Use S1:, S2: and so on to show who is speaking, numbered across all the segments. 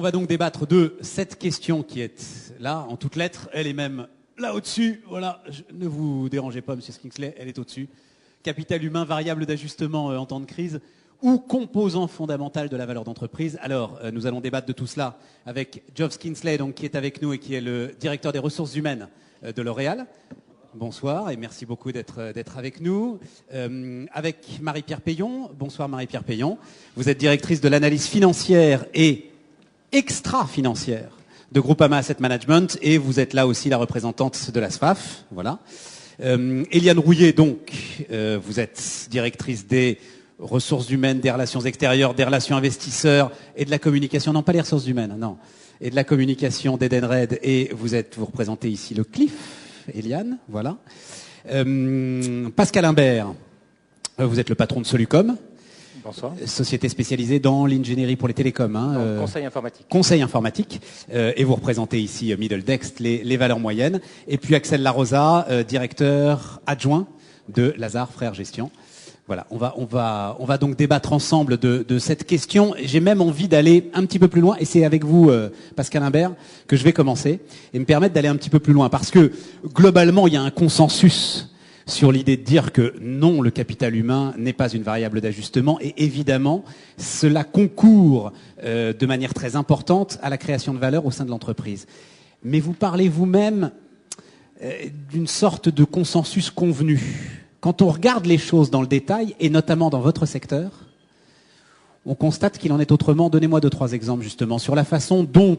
S1: On va donc débattre de cette question qui est là, en toutes lettres. Elle est même là au-dessus. Voilà, ne vous dérangez pas, Monsieur Kingsley, elle est au-dessus. Capital humain, variable d'ajustement en temps de crise ou composant fondamental de la valeur d'entreprise. Alors, nous allons débattre de tout cela avec Geoff Kingsley, donc, qui est avec nous et qui est le directeur des ressources humaines de L'Oréal. Bonsoir et merci beaucoup d'être avec nous. Avec Marie-Pierre Payon. Bonsoir Marie-Pierre Payon. Vous êtes directrice de l'analyse financière et extra-financière de Groupama Asset Management et vous êtes là aussi la représentante de la SFAF. Voilà. Eliane Rouillet, donc, vous êtes directrice des ressources humaines, des relations extérieures, des relations investisseurs et de la communication. Non, pas les ressources humaines, non. Et de la communication d'Edenred et vous représentez ici le CLIF. Eliane, voilà. Pascal Imbert, vous êtes le patron de Solucom.
S2: Bonsoir.
S1: Société spécialisée dans l'ingénierie pour les télécoms.
S2: Conseil informatique.
S1: Conseil informatique. Et vous représentez ici Middledext, les valeurs moyennes. Et puis Axel Larosa, directeur adjoint de Lazare Frères Gestion. Voilà, on va donc débattre ensemble de cette question. J'ai même envie d'aller un petit peu plus loin, et c'est avec vous, Pascal Imbert, que je vais commencer, et me permettre d'aller un petit peu plus loin, parce que globalement, il y a un consensus sur l'idée de dire que non, le capital humain n'est pas une variable d'ajustement, et évidemment, cela concourt de manière très importante à la création de valeur au sein de l'entreprise. Mais vous parlez vous-même d'une sorte de consensus convenu. Quand on regarde les choses dans le détail, et notamment dans votre secteur, on constate qu'il en est autrement. Donnez-moi 2-3 exemples justement sur la façon dont,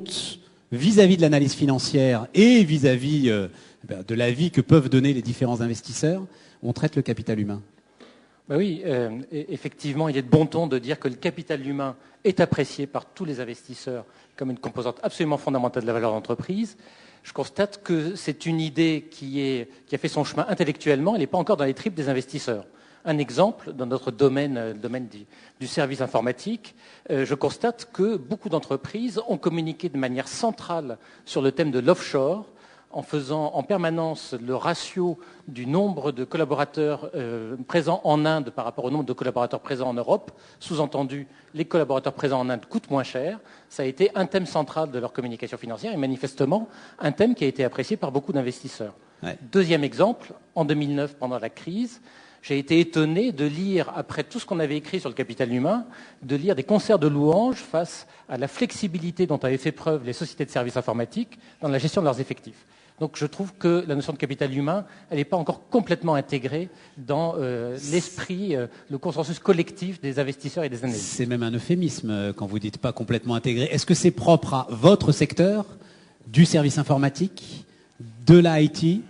S1: vis-à-vis de l'analyse financière et vis-à-vis de l'avis que peuvent donner les différents investisseurs, on traite le capital humain.
S2: Ben oui, effectivement, il est de bon ton de dire que le capital humain est apprécié par tous les investisseurs comme une composante absolument fondamentale de la valeur d'entreprise. Je constate que c'est une idée qui a fait son chemin intellectuellement, elle n'est pas encore dans les tripes des investisseurs. Un exemple, dans notre domaine, le domaine du service informatique, je constate que beaucoup d'entreprises ont communiqué de manière centrale sur le thème de l'offshore, en faisant en permanence le ratio du nombre de collaborateurs présents en Inde par rapport au nombre de collaborateurs présents en Europe. Sous-entendu, les collaborateurs présents en Inde coûtent moins cher. Ça a été un thème central de leur communication financière et manifestement un thème qui a été apprécié par beaucoup d'investisseurs. Ouais. Deuxième exemple, en 2009, pendant la crise, j'ai été étonné de lire, après tout ce qu'on avait écrit sur le capital humain, de lire des concerts de louanges face à la flexibilité dont avaient fait preuve les sociétés de services informatiques dans la gestion de leurs effectifs. Donc je trouve que la notion de capital humain, elle n'est pas encore complètement intégrée dans l'esprit, le consensus collectif des investisseurs et des analystes.
S1: C'est même un euphémisme quand vous dites pas complètement intégré. Est-ce que c'est propre à votre secteur, du service informatique, de l'IT,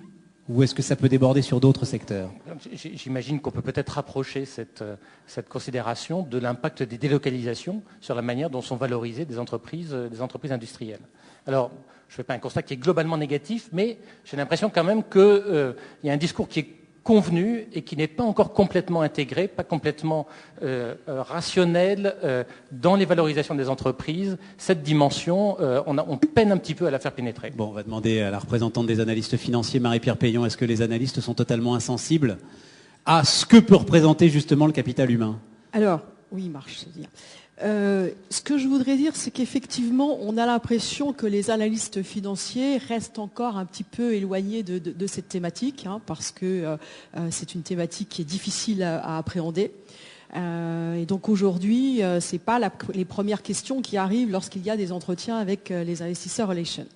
S1: ou est-ce que ça peut déborder sur d'autres secteurs?
S2: J'imagine qu'on peut peut-être rapprocher cette considération de l'impact des délocalisations sur la manière dont sont valorisées des entreprises industrielles. Alors, je ne fais pas un constat qui est globalement négatif, mais j'ai l'impression quand même qu'il y a un discours qui est convenu et qui n'est pas encore complètement intégré, pas complètement rationnel dans les valorisations des entreprises. Cette dimension, on peine un petit peu à la faire pénétrer.
S1: Bon, on va demander à la représentante des analystes financiers, Marie-Pierre Payon, est-ce que les analystes sont totalement insensibles à ce que peut représenter justement le capital humain?
S3: Alors, oui, Marc, je veux dire. Ce que je voudrais dire, c'est qu'effectivement, on a l'impression que les analystes financiers restent encore un petit peu éloignés de cette thématique, parce que c'est une thématique qui est difficile à appréhender. Et donc aujourd'hui, c'est pas les premières questions qui arrivent lorsqu'il y a des entretiens avec les investisseurs relations.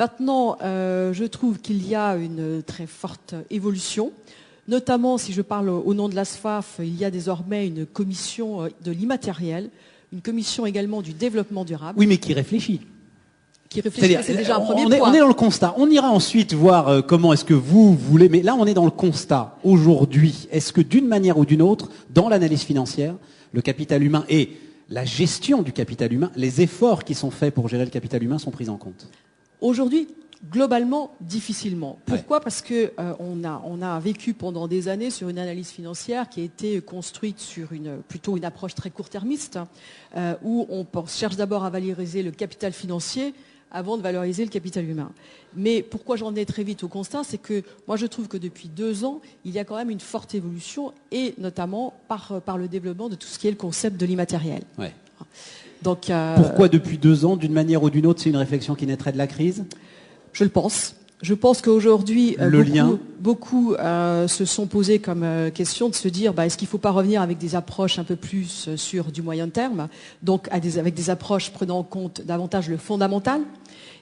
S3: Maintenant, je trouve qu'il y a une très forte évolution. Notamment, si je parle au nom de la SFAF, il y a désormais une commission de l'immatériel, une commission également du développement durable.
S1: Oui, mais qui réfléchit.
S3: C'est déjà un premier point.
S1: On est dans le constat. On ira ensuite voir comment est-ce que vous voulez, mais là on est dans le constat. Aujourd'hui, est-ce que d'une manière ou d'une autre, dans l'analyse financière, le capital humain et la gestion du capital humain, les efforts qui sont faits pour gérer le capital humain sont pris en compte?
S3: Aujourd'hui, globalement, difficilement. Pourquoi ? Parce que on a vécu pendant des années sur une analyse financière qui a été construite sur plutôt une approche très court-termiste, où on cherche d'abord à valoriser le capital financier avant de valoriser le capital humain. Mais pourquoi j'en ai très vite au constat, c'est que moi je trouve que depuis 2 ans, il y a quand même une forte évolution, et notamment par le développement de tout ce qui est le concept de l'immatériel.
S1: Ouais.
S3: Donc,
S1: Pourquoi depuis 2 ans, d'une manière ou d'une autre, c'est une réflexion qui naîtrait de la crise?
S3: je le pense. Je pense qu'aujourd'hui,
S1: Le lien.
S3: beaucoup se sont posés comme question de se dire, est-ce qu'il ne faut pas revenir avec des approches un peu plus sur du moyen terme, donc avec des approches prenant en compte davantage le fondamental,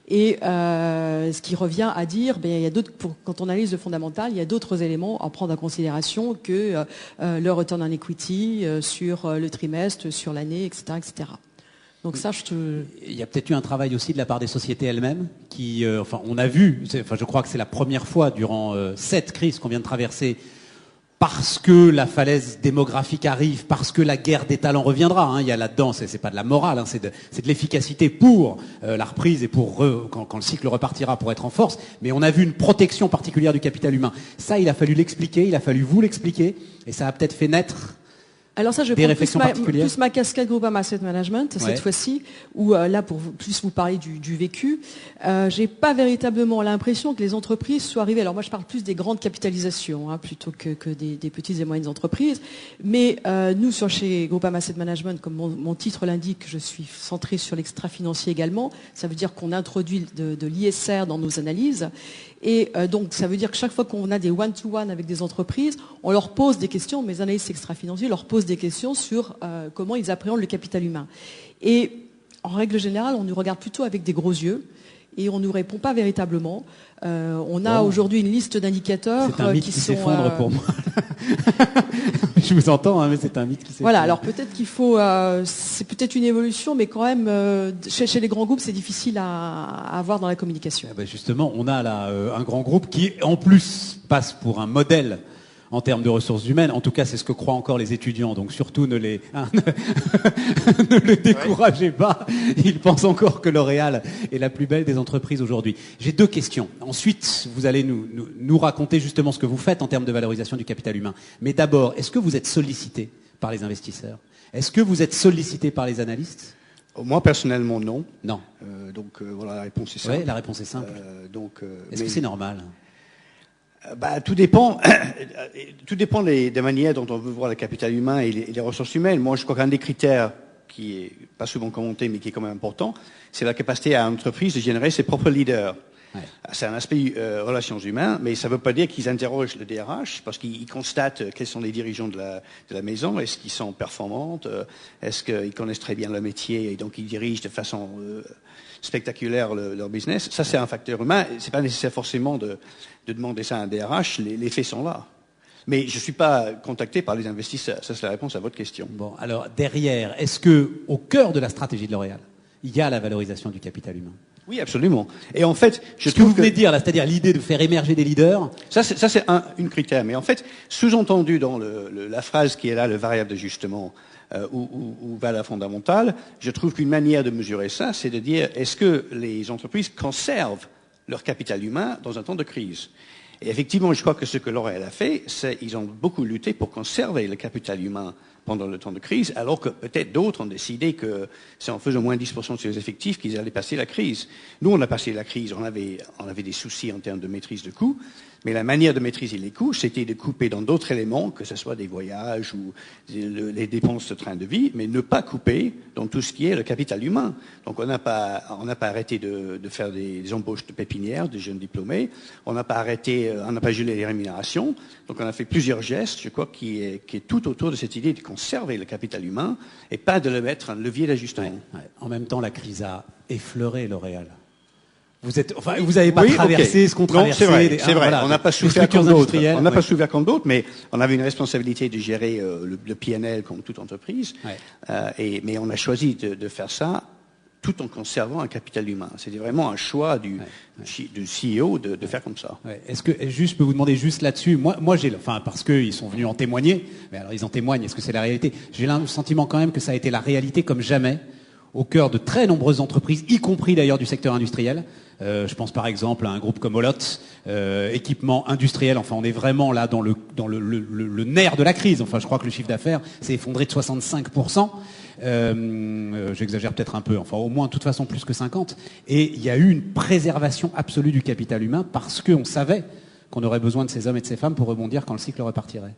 S3: et ce qui revient à dire, il y a quand on analyse le fondamental, il y a d'autres éléments à prendre en considération que le return on equity sur le trimestre, sur l'année, etc., etc. Donc ça,
S1: Il y a peut-être eu un travail aussi de la part des sociétés elles-mêmes qui, on a vu, je crois que c'est la première fois durant cette crise qu'on vient de traverser, parce que la falaise démographique arrive, parce que la guerre des talents reviendra. Il y a là-dedans, c'est pas de la morale, c'est de l'efficacité pour la reprise et pour quand le cycle repartira pour être en force. Mais on a vu une protection particulière du capital humain. Ça, il a fallu l'expliquer, il a fallu vous l'expliquer, et ça a peut-être fait naître.
S3: Alors ça, je
S1: des
S3: prends
S1: réflexions particulières.
S3: plus ma casquette Groupama Asset Management cette fois-ci, où là, pour plus vous parler du vécu, j'ai pas véritablement l'impression que les entreprises soient arrivées. Alors moi, je parle plus des grandes capitalisations plutôt que des petites et moyennes entreprises. Mais nous, chez Groupama Asset Management, comme mon titre l'indique, je suis centré sur l'extra-financier également. Ça veut dire qu'on introduit de l'ISR dans nos analyses. Et donc, ça veut dire que chaque fois qu'on a des one-to-one avec des entreprises, on leur pose des questions, mes analystes extra-financiers leur posent des questions sur comment ils appréhendent le capital humain. Et en règle générale, on nous regarde plutôt avec des gros yeux et on ne nous répond pas véritablement. On a aujourd'hui une liste d'indicateurs
S1: c'est un mythe qui s'effondre pour moi. Je vous entends, mais c'est un mythe qui s'effondre.
S3: Voilà, alors peut-être qu'il faut... c'est peut-être une évolution, mais quand même, chez les grands groupes, c'est difficile à avoir dans la communication.
S1: Justement, on a là un grand groupe qui, en plus, passe pour un modèle en termes de ressources humaines. En tout cas, c'est ce que croient encore les étudiants. Donc surtout, ne les découragez pas. Ils pensent encore que L'Oréal est la plus belle des entreprises aujourd'hui. J'ai 2 questions. Ensuite, vous allez nous raconter justement ce que vous faites en termes de valorisation du capital humain. Mais d'abord, est-ce que vous êtes sollicité par les investisseurs? Est-ce que vous êtes sollicité par les analystes?
S4: Moi, personnellement, non.
S1: Non.
S4: Voilà, la réponse est simple.
S1: Oui, la réponse est simple. Est-ce que c'est normal?
S4: Tout dépend. Tout dépend des manières dont on veut voir le capital humain et les ressources humaines. Moi, je crois qu'un des critères qui est pas souvent commenté, mais qui est quand même important, c'est la capacité à une entreprise de générer ses propres leaders. Ouais. C'est un aspect relations humaines, mais ça ne veut pas dire qu'ils interrogent le DRH, parce qu'ils constatent quels sont les dirigeants de la maison, est-ce qu'ils sont performants, est-ce qu'ils connaissent très bien le métier et donc ils dirigent de façon spectaculaire leur business. Ça, c'est un facteur humain. C'est pas nécessaire forcément de demander ça à un DRH. Les faits sont là. Mais je ne suis pas contacté par les investisseurs. Ça, c'est la réponse à votre question.
S1: Bon, alors derrière, est-ce que au cœur de la stratégie de L'Oréal, il y a la valorisation du capital humain?
S4: Oui, absolument. Et en fait,
S1: ce que vous venez de dire, là, c'est-à-dire l'idée de faire émerger des leaders.
S4: Ça, c'est une critère. Mais en fait, sous-entendu dans la phrase qui est là, le variable d'ajustement ou valeur fondamentale, je trouve qu'une manière de mesurer ça, c'est de dire est-ce que les entreprises conservent leur capital humain dans un temps de crise? Et effectivement, je crois que ce que L'Oréal a fait, c'est qu'ils ont beaucoup lutté pour conserver le capital humain pendant le temps de crise, alors que peut-être d'autres ont décidé que c'est en faisant moins 10% de ses effectifs qu'ils allaient passer la crise. Nous, on a passé la crise, on avait des soucis en termes de maîtrise de coûts, mais la manière de maîtriser les coûts, c'était de couper dans d'autres éléments, que ce soit des voyages ou les dépenses de train de vie, mais ne pas couper dans tout ce qui est le capital humain. Donc on n'a pas arrêté de faire des embauches de pépinières, de jeunes diplômés, on n'a pas gelé les rémunérations, donc on a fait plusieurs gestes, je crois, qui est tout autour de cette idée de conserver le capital humain et pas de le mettre un levier d'ajustement.
S1: Ouais. En même temps, la crise a effleuré L'Oréal. Vous n'avez pas traversé ce qu'on traversait.
S4: Non, c'est vrai.
S1: Voilà,
S4: on n'a pas souffert comme d'autres. On n'a pas souffert comme d'autres, mais on avait une responsabilité de gérer le P&L comme toute entreprise. Ouais. Mais on a choisi de faire ça tout en conservant un capital humain. C'était vraiment un choix du CEO de faire comme ça.
S1: Ouais. Est-ce que je peux vous demander juste là-dessus, moi parce qu'ils sont venus en témoigner, mais alors ils en témoignent, est-ce que c'est la réalité? J'ai le sentiment quand même que ça a été la réalité comme jamais au cœur de très nombreuses entreprises, y compris d'ailleurs du secteur industriel. Je pense par exemple à un groupe comme Olot, équipement industriel. Enfin, on est vraiment là dans le nerf de la crise. Enfin, je crois que le chiffre d'affaires s'est effondré de 65%. J'exagère peut-être un peu. Enfin, au moins, de toute façon, plus que 50%. Et il y a eu une préservation absolue du capital humain parce qu'on savait qu'on aurait besoin de ces hommes et de ces femmes pour rebondir quand le cycle repartirait.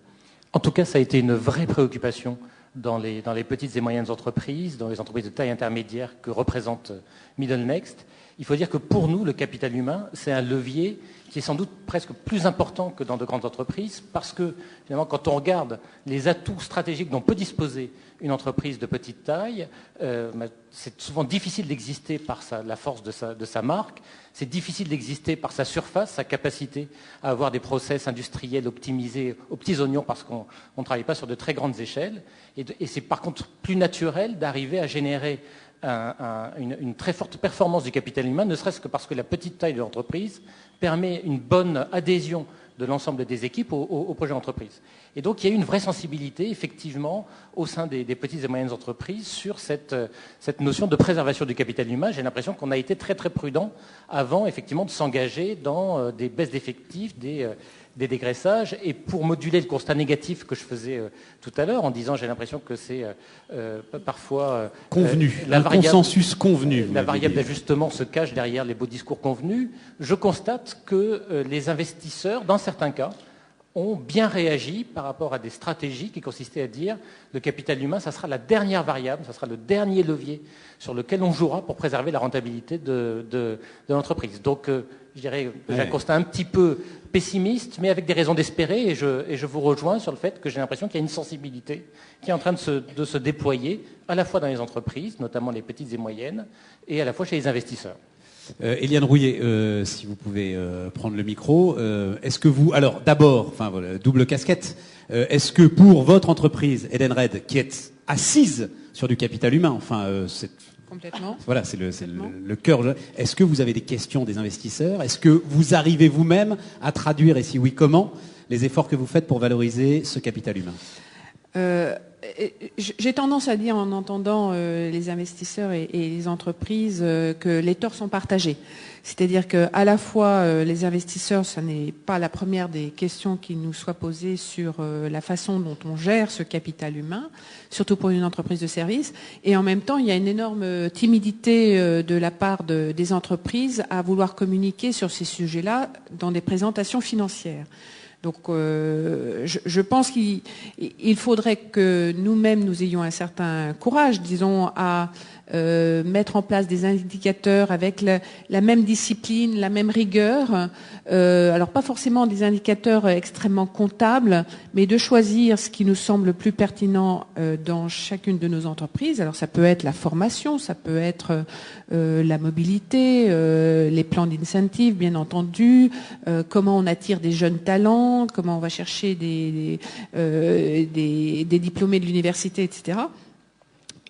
S2: En tout cas, ça a été une vraie préoccupation dans les petites et moyennes entreprises, dans les entreprises de taille intermédiaire que représente Middle Next. Il faut dire que pour nous, le capital humain, c'est un levier qui est sans doute presque plus important que dans de grandes entreprises, parce que finalement, quand on regarde les atouts stratégiques dont peut disposer une entreprise de petite taille, c'est souvent difficile d'exister par la force de sa marque, c'est difficile d'exister par sa surface, sa capacité à avoir des process industriels optimisés aux petits oignons, parce qu'on ne travaille pas sur de très grandes échelles, et c'est par contre plus naturel d'arriver à générer une très forte performance du capital humain, ne serait-ce que parce que la petite taille de l'entreprise permet une bonne adhésion de l'ensemble des équipes au projet d'entreprise. Et donc il y a eu une vraie sensibilité, effectivement, au sein des petites et moyennes entreprises sur cette notion de préservation du capital humain. J'ai l'impression qu'on a été très très prudent avant, effectivement, de s'engager dans des baisses d'effectifs, des dégraissages, et pour moduler le constat négatif que je faisais tout à l'heure en disant j'ai l'impression que c'est parfois
S1: convenu, un consensus convenu.
S2: La variable d'ajustement se cache derrière les beaux discours convenus. Je constate que les investisseurs, dans certains cas, ont bien réagi par rapport à des stratégies qui consistaient à dire le capital humain, ça sera la dernière variable, ça sera le dernier levier sur lequel on jouera pour préserver la rentabilité de l'entreprise. Donc, je dirais, j'ai un constat un petit peu pessimiste, mais avec des raisons d'espérer, et je vous rejoins sur le fait que j'ai l'impression qu'il y a une sensibilité qui est en train de se déployer, à la fois dans les entreprises, notamment les petites et moyennes, et à la fois chez les investisseurs.
S1: Eliane Rouillet, si vous pouvez prendre le micro, est-ce que vous, alors d'abord, enfin voilà, double casquette, est-ce que pour votre entreprise Edenred, qui est assise sur du capital humain, enfin c'est
S5: complètement.
S1: Voilà, c'est le cœur. Est-ce que vous avez des questions des investisseurs? Est-ce que vous arrivez vous-même à traduire, et si oui, comment, les efforts que vous faites pour valoriser ce capital humain?
S5: J'ai tendance à dire, en entendant les investisseurs et les entreprises, que les torts sont partagés. C'est-à-dire qu'à la fois, les investisseurs, ça n'est pas la première des questions qui nous soient posées sur la façon dont on gère ce capital humain, surtout pour une entreprise de service. Et en même temps, il y a une énorme timidité de la part des entreprises à vouloir communiquer sur ces sujets-là dans des présentations financières. Donc, je pense qu'il faudrait que nous-mêmes, nous ayons un certain courage, disons, à mettre en place des indicateurs avec la même discipline, la même rigueur. Alors, pas forcément des indicateurs extrêmement comptables, mais de choisir ce qui nous semble le plus pertinent dans chacune de nos entreprises. Alors, ça peut être la formation, ça peut être la mobilité, les plans d'incentive, bien entendu, comment on attire des jeunes talents, comment on va chercher des diplômés de l'université, etc.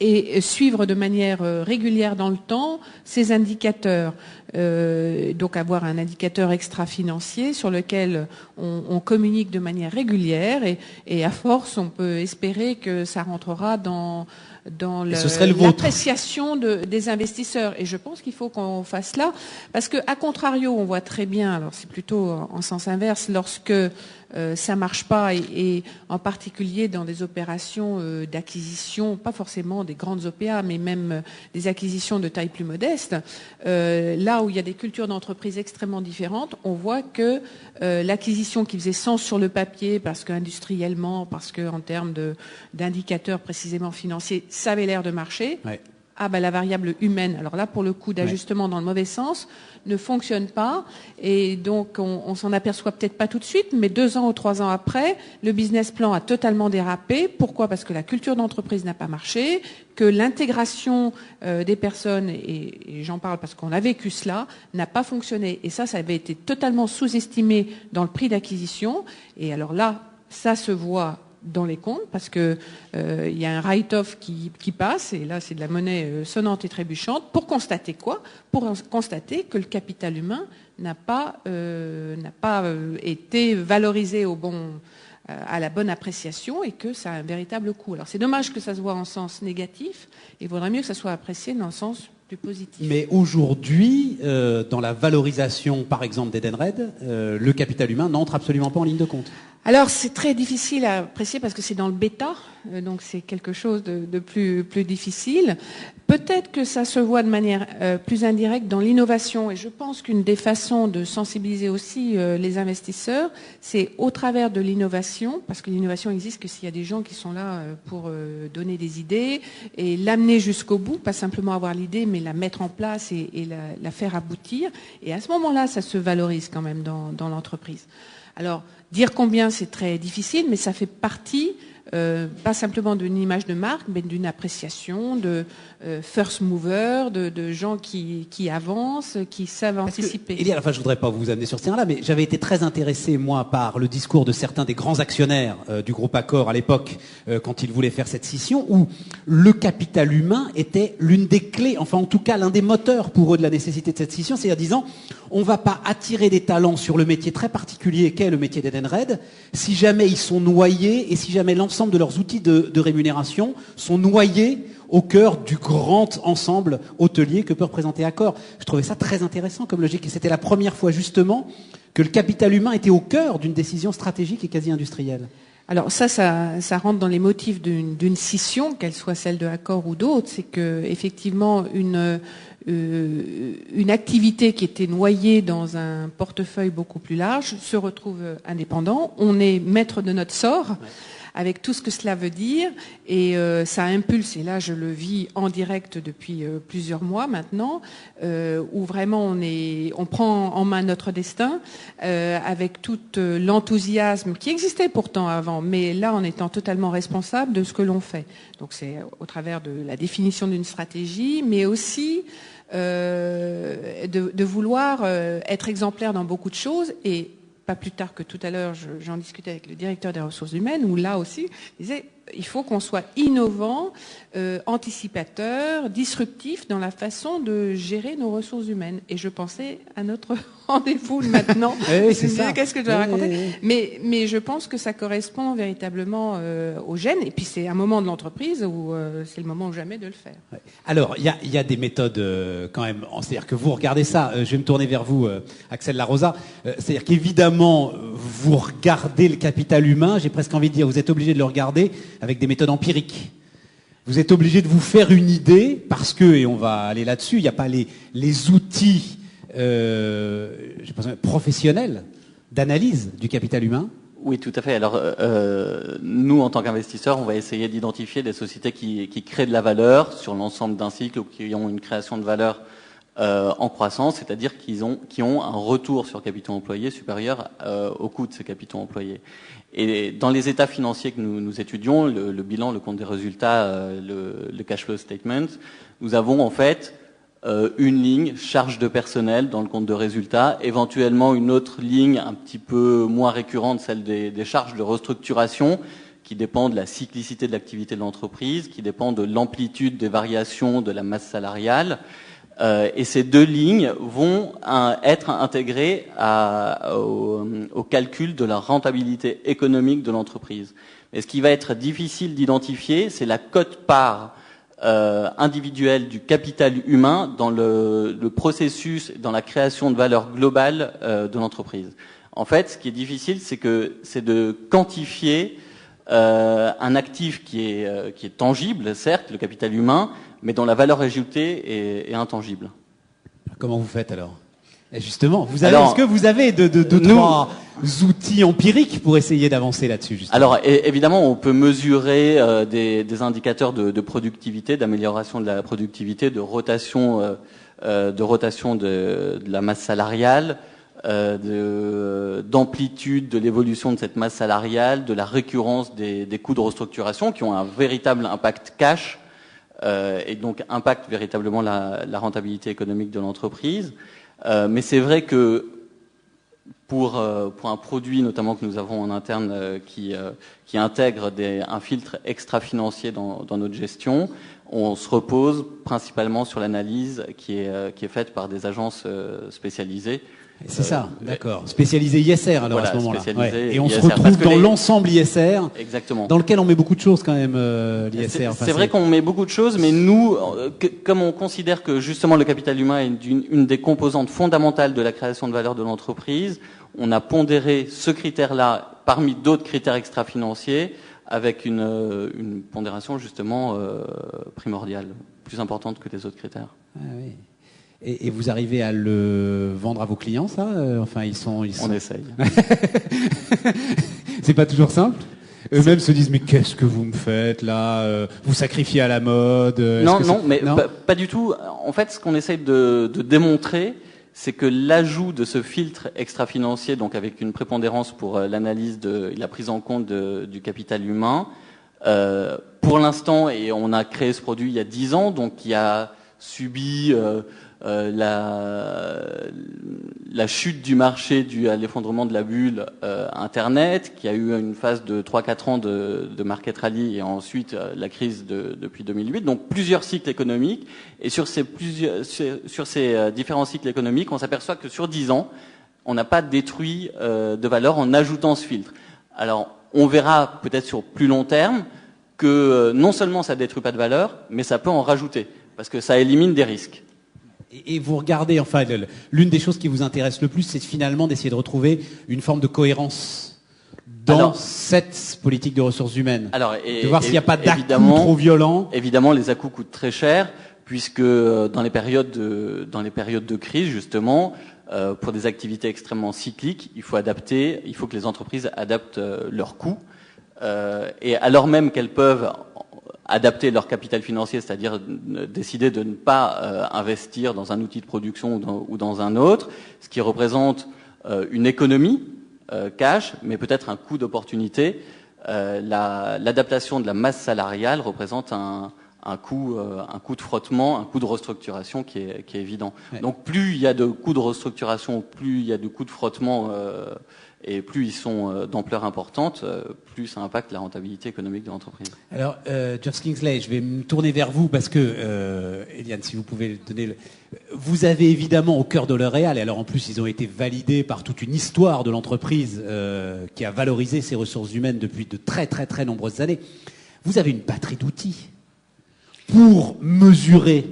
S5: Et suivre de manière régulière dans le temps ces indicateurs. Donc avoir un indicateur extra-financier sur lequel on communique de manière régulière et à force, on peut espérer que ça rentrera dans l'appréciation des investisseurs. Et je pense qu'il faut qu'on fasse là, parce que à contrario, on voit très bien, alors c'est plutôt en sens inverse, lorsque ça marche pas, et en particulier dans des opérations d'acquisition, pas forcément des grandes OPA, mais même des acquisitions de taille plus modeste, là où il y a des cultures d'entreprise extrêmement différentes, on voit que l'acquisition qui faisait sens sur le papier, parce qu'industriellement, parce qu'en termes d'indicateurs précisément financiers, ça avait l'air de marcher. Ouais. Ah ben la variable humaine, alors là pour le coup d'ajustement dans le mauvais sens, ne fonctionne pas, et donc on s'en aperçoit peut-être pas tout de suite, mais 2 ans ou 3 ans après, le business plan a totalement dérapé. Pourquoi? Parce que la culture d'entreprise n'a pas marché, que l'intégration des personnes, et j'en parle parce qu'on a vécu cela, n'a pas fonctionné. Et ça avait été totalement sous-estimé dans le prix d'acquisition, et alors là, ça se voit dans les comptes, parce que il y a un write-off qui passe, et là c'est de la monnaie sonnante et trébuchante, pour constater quoi? Pour constater que le capital humain n'a pas été valorisé à la bonne appréciation, et que ça a un véritable coût. Alors c'est dommage que ça se voit en sens négatif, il vaudrait mieux que ça soit apprécié dans le sens du positif.
S1: Mais aujourd'hui, dans la valorisation par exemple d'Edenred, le capital humain n'entre absolument pas en ligne de compte.
S5: Alors c'est très difficile à apprécier parce que c'est dans le bêta, donc c'est quelque chose de plus difficile. Peut-être que ça se voit de manière plus indirecte dans l'innovation, et je pense qu'une des façons de sensibiliser aussi les investisseurs, c'est au travers de l'innovation, parce que l'innovation existe que s'il y a des gens qui sont là pour donner des idées et l'amener jusqu'au bout, pas simplement avoir l'idée, mais la mettre en place et la faire aboutir. Et à ce moment-là, ça se valorise quand même dans l'entreprise. Alors, dire combien, c'est très difficile, mais ça fait partie, pas simplement d'une image de marque, mais d'une appréciation de first mover, de gens qui avancent, qui savent anticiper.
S1: Eliane, enfin, je voudrais pas vous amener sur ce terrain-là, mais j'avais été très intéressé, moi, par le discours de certains des grands actionnaires du groupe Accor à l'époque, quand ils voulaient faire cette scission, où le capital humain était l'une des clés, enfin, en tout cas, l'un des moteurs pour eux de la nécessité de cette scission, c'est-à-dire disant, on va pas attirer des talents sur le métier très particulier qu'est le métier d'Edenred, si jamais ils sont noyés et si jamais l'ensemble de leurs outils de rémunération sont noyés au cœur du grand ensemble hôtelier que peut représenter Accor. Je trouvais ça très intéressant comme logique. Et c'était la première fois, justement, que le capital humain était au cœur d'une décision stratégique et quasi industrielle.
S5: Alors ça rentre dans les motifs d'une scission, qu'elle soit celle de Accor ou d'autres. C'est que effectivement une activité qui était noyée dans un portefeuille beaucoup plus large se retrouve indépendant. On est maître de notre sort. Ouais. Avec tout ce que cela veut dire, et ça impulse, et là je le vis en direct depuis plusieurs mois maintenant, où vraiment on prend en main notre destin, avec tout l'enthousiasme qui existait pourtant avant, mais là en étant totalement responsable de ce que l'on fait. Donc c'est au travers de la définition d'une stratégie, mais aussi de vouloir être exemplaire dans beaucoup de choses, et pas plus tard que tout à l'heure, j'en discutais avec le directeur des ressources humaines, où là aussi, il disait, il faut qu'on soit innovant, anticipateur, disruptif dans la façon de gérer nos ressources humaines. Et je pensais à notre rendez-vous maintenant.
S1: Oui, c'est ça.
S5: Qu'est-ce que je dois raconter ? Mais je pense que ça correspond véritablement aux gènes. Et puis c'est un moment de l'entreprise où c'est le moment ou jamais de le faire.
S1: Ouais. Alors, il y a des méthodes quand même. C'est-à-dire que vous regardez ça. Je vais me tourner vers vous, Axel Larosa. C'est-à-dire qu'évidemment, vous regardez le capital humain. J'ai presque envie de dire, vous êtes obligé de le regarder avec des méthodes empiriques. Vous êtes obligé de vous faire une idée parce que, et on va aller là-dessus, il n'y a pas les outils professionnels d'analyse du capital humain.
S6: Oui, tout à fait. Alors, nous, en tant qu'investisseurs, on va essayer d'identifier des sociétés qui créent de la valeur sur l'ensemble d'un cycle ou qui ont une création de valeur en croissance, c'est-à-dire qui ont un retour sur capitaux employés supérieur au coût de ces capitaux employés. Et dans les états financiers que nous étudions, le bilan, le compte des résultats, le cash flow statement, nous avons en fait une ligne charge de personnel dans le compte de résultats, éventuellement une autre ligne un petit peu moins récurrente, celle des charges de restructuration, qui dépend de la cyclicité de l'activité de l'entreprise, qui dépend de l'amplitude des variations de la masse salariale. Et ces deux lignes vont être intégrées au calcul de la rentabilité économique de l'entreprise. Mais ce qui va être difficile d'identifier, c'est la quote-part individuelle du capital humain dans le processus, dans la création de valeur globale de l'entreprise. En fait, ce qui est difficile, c'est de quantifier un actif qui est tangible, certes, le capital humain, mais dont la valeur ajoutée est intangible.
S1: Comment vous faites alors ? Et justement, est-ce que vous avez trois outils empiriques pour essayer d'avancer là-dessus, justement ?
S6: Alors, évidemment, on peut mesurer des indicateurs de productivité, d'amélioration de la productivité, de rotation de la masse salariale, d'amplitude de l'évolution de cette masse salariale, de la récurrence des coûts de restructuration qui ont un véritable impact cash et donc impactent véritablement la rentabilité économique de l'entreprise. Mais c'est vrai que pour un produit notamment que nous avons en interne qui intègre un filtre extra-financier dans notre gestion, on se repose principalement sur l'analyse qui est faite par des agences spécialisées.
S1: C'est ça, d'accord. Spécialisé ISR alors
S6: voilà,
S1: à ce moment-là.
S6: spécialisé
S1: Et on
S6: ISR,
S1: se retrouve dans
S6: les...
S1: l'ensemble ISR,
S6: exactement,
S1: dans lequel on met beaucoup de choses quand même, l'ISR.
S6: C'est vrai qu'on met beaucoup de choses, mais nous, comme on considère que justement le capital humain est une des composantes fondamentales de la création de valeur de l'entreprise, on a pondéré ce critère-là parmi d'autres critères extra-financiers avec une pondération justement primordiale, plus importante que les autres critères.
S1: Ah, oui. Et vous arrivez à le vendre à vos clients, ça? Enfin, ils sont...
S6: On essaye.
S1: C'est pas toujours simple. Eux-mêmes se disent mais qu'est-ce que vous me faites là? Vous sacrifiez à la mode?
S6: Non, pas du tout. En fait, ce qu'on essaye de démontrer, c'est que l'ajout de ce filtre extra-financier, donc avec une prépondérance pour l'analyse et la prise en compte du capital humain, pour l'instant, et on a créé ce produit il y a 10 ans, donc qui a subi la chute du marché due à l'effondrement de la bulle Internet, qui a eu une phase de 3-4 ans de market rally et ensuite la crise depuis 2008. Donc plusieurs cycles économiques. Et sur ces différents cycles économiques, on s'aperçoit que sur 10 ans, on n'a pas détruit de valeur en ajoutant ce filtre. Alors on verra peut-être sur plus long terme que non seulement ça ne détruit pas de valeur, mais ça peut en rajouter, parce que ça élimine des risques.
S1: Et vous regardez, enfin, l'une des choses qui vous intéresse le plus, c'est finalement d'essayer de retrouver une forme de cohérence dans cette politique de ressources humaines. De voir s'il n'y a pas d'à-coups trop violents.
S6: Évidemment, les à-coups coûtent très cher, puisque dans les périodes de crise, justement, pour des activités extrêmement cycliques, il faut que les entreprises adaptent leurs coûts. Et alors même qu'elles peuvent adapter leur capital financier, c'est-à-dire décider de ne pas investir dans un outil de production ou dans un autre, ce qui représente une économie cash, mais peut-être un coût d'opportunité. L'adaptation de la masse salariale représente un coût de frottement, un coût de restructuration qui est évident. Ouais. Donc plus il y a de coûts de restructuration, plus il y a de coûts de frottement et plus ils sont d'ampleur importante, plus ça impacte la rentabilité économique de l'entreprise.
S1: Alors, George Kingsley, je vais me tourner vers vous parce que, Eliane, si vous pouvez donner... Vous avez évidemment au cœur de L'Oréal, et alors en plus ils ont été validés par toute une histoire de l'entreprise qui a valorisé ses ressources humaines depuis de très très très nombreuses années. Vous avez une batterie d'outils pour mesurer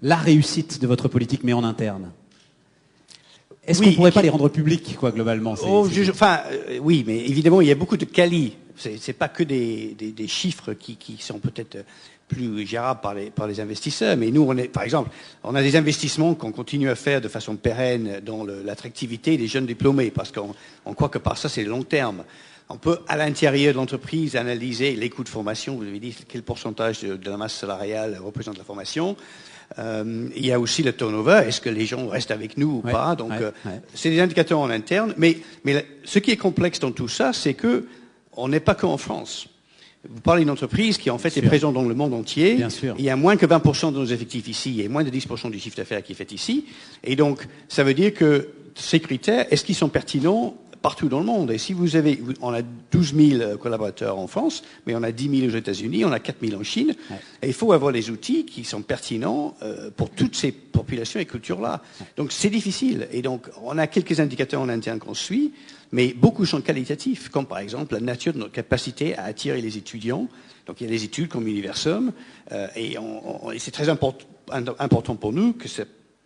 S1: la réussite de votre politique, mais en interne. Est-ce qu'on ne pourrait pas les rendre publics, quoi, globalement?
S4: Oui, mais évidemment, il y a beaucoup de quali. C'est pas que des chiffres qui sont peut-être plus gérables par les investisseurs, mais nous, par exemple, on a des investissements qu'on continue à faire de façon pérenne dans l'attractivité des jeunes diplômés, parce qu'on croit que par ça, c'est le long terme. On peut, à l'intérieur de l'entreprise, analyser les coûts de formation. Vous avez dit quel pourcentage de la masse salariale représente la formation. Il y a aussi le turnover. Est-ce que les gens restent avec nous ou pas? Donc, c'est des indicateurs en interne. Mais ce qui est complexe dans tout ça, c'est que on n'est pas qu'en France. Vous parlez d'une entreprise qui, en fait, est présente dans le monde entier.
S1: Bien sûr.
S4: Il y a moins que 20% de nos effectifs ici et moins de 10% du chiffre d'affaires qui est fait ici. Et donc, ça veut dire que ces critères, est-ce qu'ils sont pertinents partout dans le monde? Et si on a 12 000 collaborateurs en France, mais on a 10 000 aux États-Unis, on a 4 000 en Chine. Ouais. Et il faut avoir des outils qui sont pertinents pour toutes ces populations et cultures-là. Donc c'est difficile. Et donc on a quelques indicateurs en interne qu'on suit, mais beaucoup sont qualitatifs, comme par exemple la nature de notre capacité à attirer les étudiants. Donc il y a des études comme Universum, et c'est très important pour nous que ce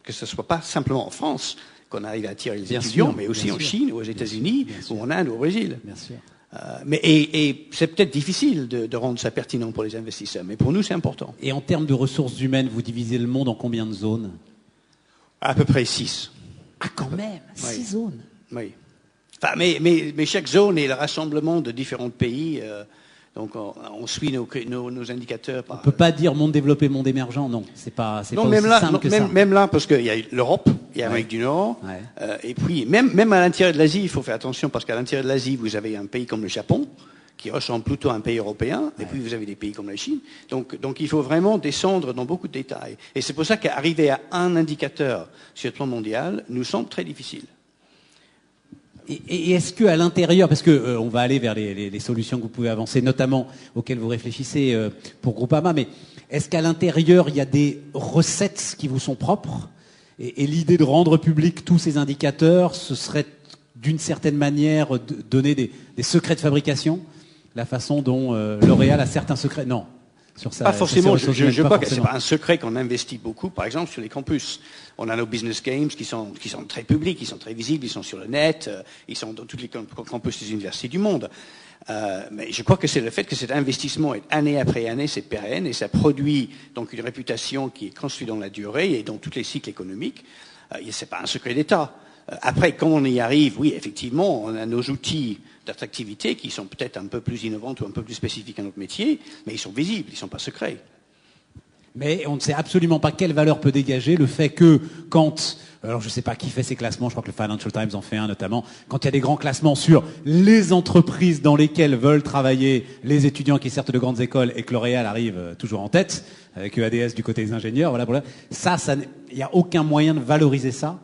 S4: ne soit pas simplement en France qu'on arrive à attirer les étudiants, mais aussi en Chine, ou aux États-Unis, ou en Inde, ou au Brésil.
S1: Bien sûr.
S4: Et c'est peut-être difficile de rendre ça pertinent pour les investisseurs, mais pour nous, c'est important.
S1: Et en termes de ressources humaines, vous divisez le monde en combien de zones?
S4: À peu près 6.
S1: Ah, quand même, 6 zones.
S4: Oui. Enfin, mais chaque zone est le rassemblement de différents pays. Donc on suit nos indicateurs.
S1: On ne peut pas dire monde développé, monde émergent, non. C'est pas aussi simple que ça.
S4: Même là, parce qu'il y a l'Europe, il y a l'Amérique du Nord, et puis même à l'intérieur de l'Asie, il faut faire attention, parce qu'à l'intérieur de l'Asie, vous avez un pays comme le Japon, qui ressemble plutôt à un pays européen, et puis vous avez des pays comme la Chine. Donc il faut vraiment descendre dans beaucoup de détails. Et c'est pour ça qu'arriver à un indicateur sur le plan mondial nous semble très difficile.
S1: Et est-ce qu'à l'intérieur, parce que on va aller vers les solutions que vous pouvez avancer, notamment auxquelles vous réfléchissez pour Groupama, mais Est-ce qu'à l'intérieur, il y a des recettes qui vous sont propres? Et l'idée de rendre public tous ces indicateurs, ce serait d'une certaine manière donner des secrets de fabrication? La façon dont L'Oréal a certains secrets? Non.
S4: Pas forcément, je crois que c'est pas un secret qu'on investit beaucoup, par exemple, sur les campus. On a nos business games qui sont très publics, ils sont très visibles, ils sont sur le net, ils sont dans tous les campus des universités du monde. Mais je crois que c'est le fait que cet investissement est année après année, c'est pérenne et ça produit donc une réputation qui est construite dans la durée et dans tous les cycles économiques. C'est pas un secret d'État. Après, quand on y arrive, oui, effectivement, on a nos outils d'attractivité qui sont peut-être un peu plus innovants ou un peu plus spécifiques à notre métier, mais ils sont visibles, ils ne sont pas secrets.
S1: Mais on ne sait absolument pas quelle valeur peut dégager le fait que quand, alors je ne sais pas qui fait ces classements, je crois que le Financial Times en fait un notamment, quand il y a des grands classements sur les entreprises dans lesquelles veulent travailler les étudiants qui sortent de grandes écoles et que L'Oréal arrive toujours en tête, avec EADS du côté des ingénieurs, voilà. Ça, il n'y a aucun moyen de valoriser ça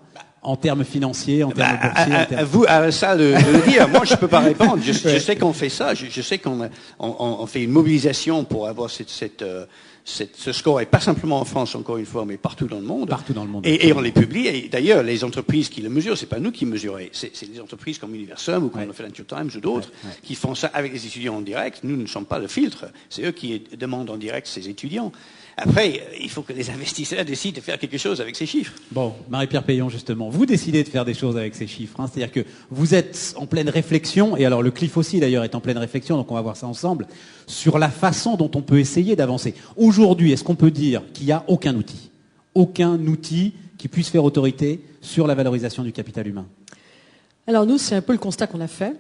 S1: en termes financiers, en termes boursiers.
S4: À vous, à ça de le dire. Moi, je peux pas répondre. Je sais qu'on fait ça. Je sais qu'on fait une mobilisation pour avoir ce score, et pas simplement en France, encore une fois, mais partout dans le monde.
S1: Partout dans le monde.
S4: Et on les publie. Et d'ailleurs, les entreprises qui le mesurent, c'est pas nous qui mesurons. C'est des entreprises comme Universum ou comme le Financial Times ou d'autres qui font ça avec les étudiants en direct. Nous ne sommes pas le filtre. C'est eux qui demandent en direct ces étudiants. Après, il faut que les investisseurs décident de faire quelque chose avec ces chiffres.
S1: Bon, Marie-Pierre Payon, justement, vous décidez de faire des choses avec ces chiffres. C'est-à-dire que vous êtes en pleine réflexion, et alors le CLIF aussi d'ailleurs est en pleine réflexion, donc on va voir ça ensemble, sur la façon dont on peut essayer d'avancer. Aujourd'hui, est-ce qu'on peut dire qu'il n'y a aucun outil qui puisse faire autorité sur la valorisation du capital humain?
S3: Alors nous, c'est un peu le constat qu'on a fait.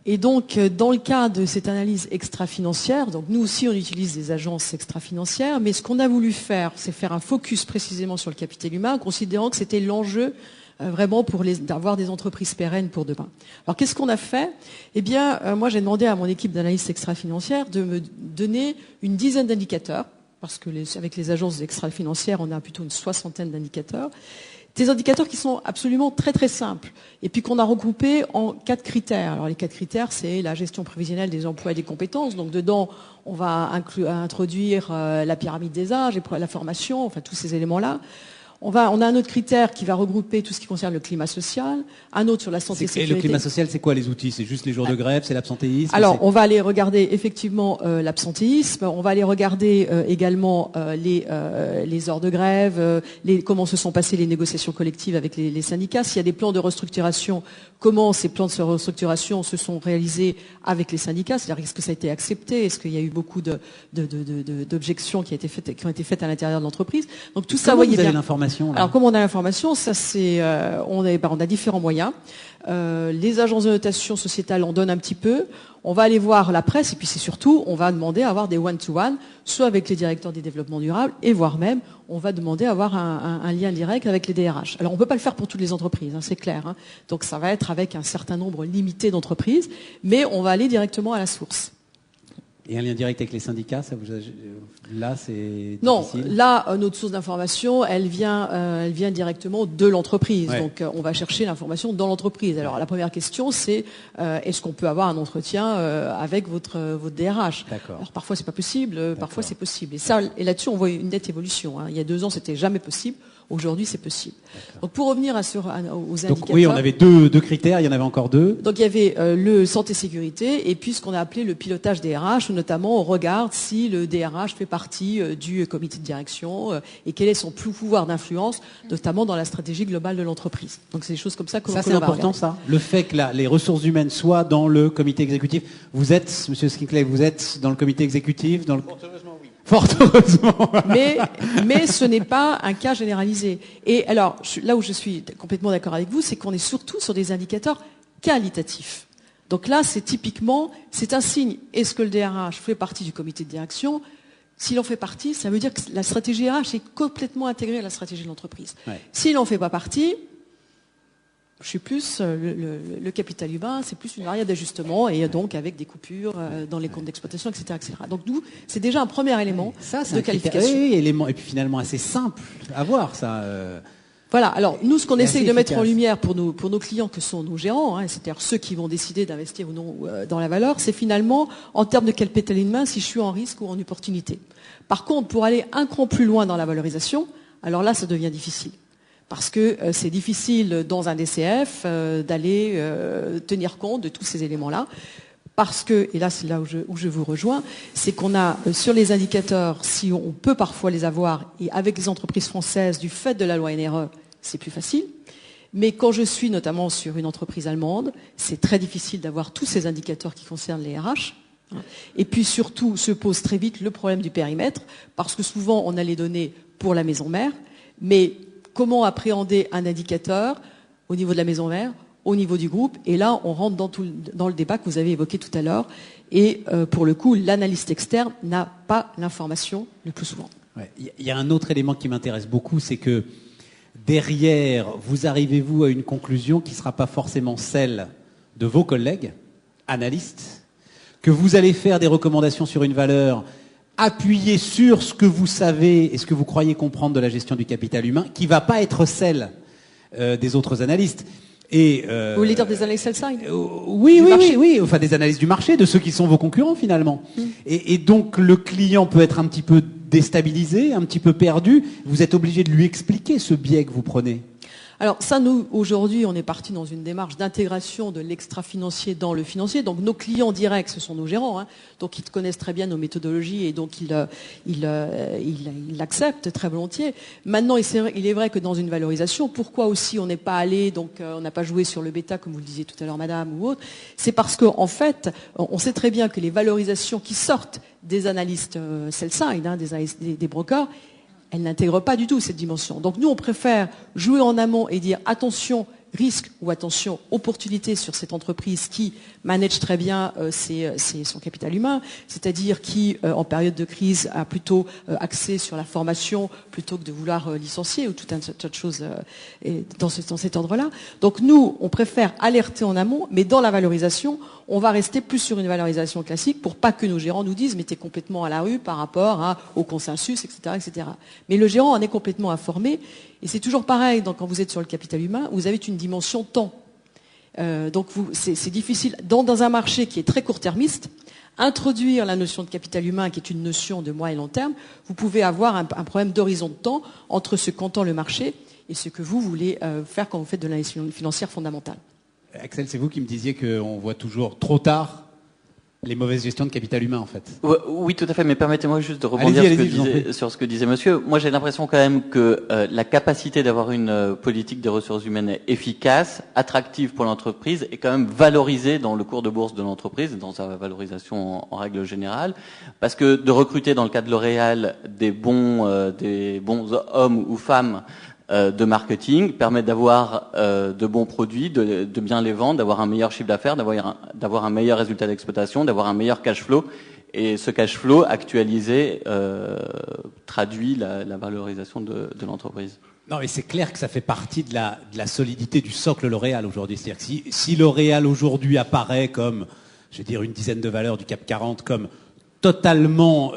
S3: Et donc, dans le cas de cette analyse extra-financière, donc nous aussi, on utilise des agences extra-financières, mais ce qu'on a voulu faire, c'est faire un focus précisément sur le capital humain, considérant que c'était l'enjeu vraiment d'avoir des entreprises pérennes pour demain. Alors, qu'est-ce qu'on a fait? Eh bien, moi, j'ai demandé à mon équipe d'analyse extra-financière de me donner une dizaine d'indicateurs, parce que avec les agences extra-financières, on a plutôt une 60aine d'indicateurs. Des indicateurs qui sont absolument très très simples et puis qu'on a regroupés en 4 critères. Alors les 4 critères, c'est la gestion prévisionnelle des emplois et des compétences. Donc dedans, on va introduire la pyramide des âges, la formation, enfin tous ces éléments-là. On a un autre critère qui va regrouper tout ce qui concerne le climat social, un autre sur la santé et sécurité.
S1: Et le climat social, c'est quoi les outils? C'est juste les jours de grève, c'est l'absentéisme?
S3: Alors, on va aller regarder effectivement l'absentéisme, on va aller regarder également les heures de grève, comment se sont passées les négociations collectives avec les syndicats, s'il y a des plans de restructuration, comment ces plans de restructuration se sont réalisés avec les syndicats, c'est-à-dire est-ce que ça a été accepté, est-ce qu'il y a eu beaucoup d'objections qui ont été faites à l'intérieur de l'entreprise. Donc tout ça, voyez bien. Alors, comment on a l'information? Ça, c'est, on a différents moyens. Les agences de notation sociétale en donnent un petit peu. On va aller voir la presse et puis c'est surtout, on va demander à avoir des one-to-one, soit avec les directeurs des développements durables et voire même, on va demander à avoir un lien direct avec les DRH. Alors, on peut pas le faire pour toutes les entreprises, c'est clair. Donc, ça va être avec un certain nombre limité d'entreprises, mais on va aller directement à la source.
S1: Et un lien direct avec les syndicats, là, c'est
S3: non.
S1: difficile.
S3: Là, notre source d'information, elle vient directement de l'entreprise. Ouais. Donc, on va chercher l'information dans l'entreprise. Alors, la première question, c'est est-ce qu'on peut avoir un entretien avec votre DRH? Alors, parfois, c'est pas possible. Parfois, c'est possible. Et là-dessus, on voit une nette évolution. Il y a 2 ans, c'était jamais possible. Aujourd'hui, c'est possible. Donc, pour revenir aux indicateurs.
S1: Donc, oui, on avait deux critères. Il y en avait encore 2.
S3: Donc, il y avait le santé-sécurité et puis ce qu'on a appelé le pilotage DRH, où notamment on regarde si le DRH fait partie du comité de direction et quel est son pouvoir d'influence, notamment dans la stratégie globale de l'entreprise. Donc, c'est des choses comme ça que
S1: ça, c'est important, ça. Le fait que les ressources humaines soient dans le comité exécutif. Vous êtes, Monsieur Skinkley, vous êtes dans le comité exécutif, dans le... Fort heureusement.
S3: Mais ce n'est pas un cas généralisé. Et alors, là où je suis complètement d'accord avec vous, c'est qu'on est surtout sur des indicateurs qualitatifs. Donc là, c'est un signe. Est-ce que le DRH fait partie du comité de direction? S'il en fait partie, ça veut dire que la stratégie RH est complètement intégrée à la stratégie de l'entreprise. Ouais. S'il n'en fait pas partie, je suis plus le capital humain, c'est plus une variable d'ajustement et donc avec des coupures dans les comptes d'exploitation, etc., etc. Donc nous, c'est déjà un premier élément de qualification.
S1: Et puis finalement assez simple à voir ça.
S3: Voilà. Alors nous, ce qu'on
S1: Et
S3: essaye
S1: assez
S3: de mettre en
S1: efficace.
S3: lumière pour nos clients, que sont nos gérants, hein, c'est-à-dire ceux qui vont décider d'investir ou non dans la valeur, c'est finalement en termes de capital humain si je suis en risque ou en opportunité. Par contre, pour aller un cran plus loin dans la valorisation, alors là, ça devient difficile. Parce que c'est difficile dans un DCF d'aller tenir compte de tous ces éléments-là. Parce que, et là c'est là où je vous rejoins, c'est qu'on a sur les indicateurs, si on peut parfois les avoir, et avec les entreprises françaises, du fait de la loi NRE, c'est plus facile. Mais quand je suis notamment sur une entreprise allemande, c'est très difficile d'avoir tous ces indicateurs qui concernent les RH. Et puis surtout se pose très vite le problème du périmètre, parce que souvent on a les données pour la maison mère, mais comment appréhender un indicateur au niveau de la maison mère, au niveau du groupe, et là on rentre dans le débat que vous avez évoqué tout à l'heure, et pour le coup l'analyste externe n'a pas l'information le plus souvent.
S1: Ouais. Il y a un autre élément qui m'intéresse beaucoup, c'est que derrière, vous arrivez-vous à une conclusion qui ne sera pas forcément celle de vos collègues, analystes, que vous allez faire des recommandations sur une valeur appuyées sur ce que vous savez et ce que vous croyez comprendre de la gestion du capital humain, qui ne va pas être celle des autres analystes. Et,
S3: vous voulez dire des analystes sell-side
S1: oui, enfin des analyses du marché, de ceux qui sont vos concurrents finalement. Et donc le client peut être un petit peu déstabilisé, un petit peu perdu. Vous êtes obligé de lui expliquer ce biais que vous prenez.
S3: Alors ça, nous, aujourd'hui, on est parti dans une démarche d'intégration de l'extra-financier dans le financier. Donc nos clients directs, ce sont nos gérants. Hein. Donc ils connaissent très bien nos méthodologies et donc ils l'acceptent très volontiers. Maintenant, il est vrai que dans une valorisation, pourquoi aussi on n'est pas allé, donc on n'a pas joué sur le bêta, comme vous le disiez tout à l'heure, madame, ou autre, c'est parce qu'en fait, on sait très bien que les valorisations qui sortent des analystes sell-side, hein, des brokers, elle n'intègre pas du tout cette dimension. Donc nous, on préfère jouer en amont et dire attention risque ou attention opportunité sur cette entreprise qui manage très bien son capital humain, c'est-à-dire qui, en période de crise, a plutôt axé sur la formation plutôt que de vouloir licencier ou tout un tas de choses dans cet ordre-là. Donc nous, on préfère alerter en amont, mais dans la valorisation, on va rester plus sur une valorisation classique pour pas que nos gérants nous disent mais t'es complètement à la rue par rapport au consensus, etc., etc. Mais le gérant en est complètement informé et c'est toujours pareil. Donc quand vous êtes sur le capital humain, vous avez une dimension temps. Donc c'est difficile dans un marché qui est très court-termiste. Introduire la notion de capital humain, qui est une notion de moyen et long terme, vous pouvez avoir un problème d'horizon de temps entre ce qu'entend le marché et ce que vous voulez faire quand vous faites de l'analyse financière fondamentale.
S1: Axel, c'est vous qui me disiez qu'on voit toujours trop tard les mauvaises gestions de capital humain, en fait.
S6: Oui, tout à fait, mais permettez-moi juste de rebondir sur ce que disait monsieur. Moi, j'ai l'impression quand même que la capacité d'avoir une politique des ressources humaines efficace, attractive pour l'entreprise, est quand même valorisée dans le cours de bourse de l'entreprise, dans sa valorisation en règle générale, parce que de recruter dans le cas de L'Oréal des bons hommes ou femmes de marketing permet d'avoir de bons produits, de bien les vendre, d'avoir un meilleur chiffre d'affaires, d'avoir un meilleur résultat d'exploitation, d'avoir un meilleur cash flow. Et ce cash flow actualisé traduit la valorisation de l'entreprise.
S1: Non, mais c'est clair que ça fait partie de la solidité du socle L'Oréal aujourd'hui. C'est-à-dire que si L'Oréal aujourd'hui apparaît comme, je vais dire, une dizaine de valeurs du CAC 40 comme totalement,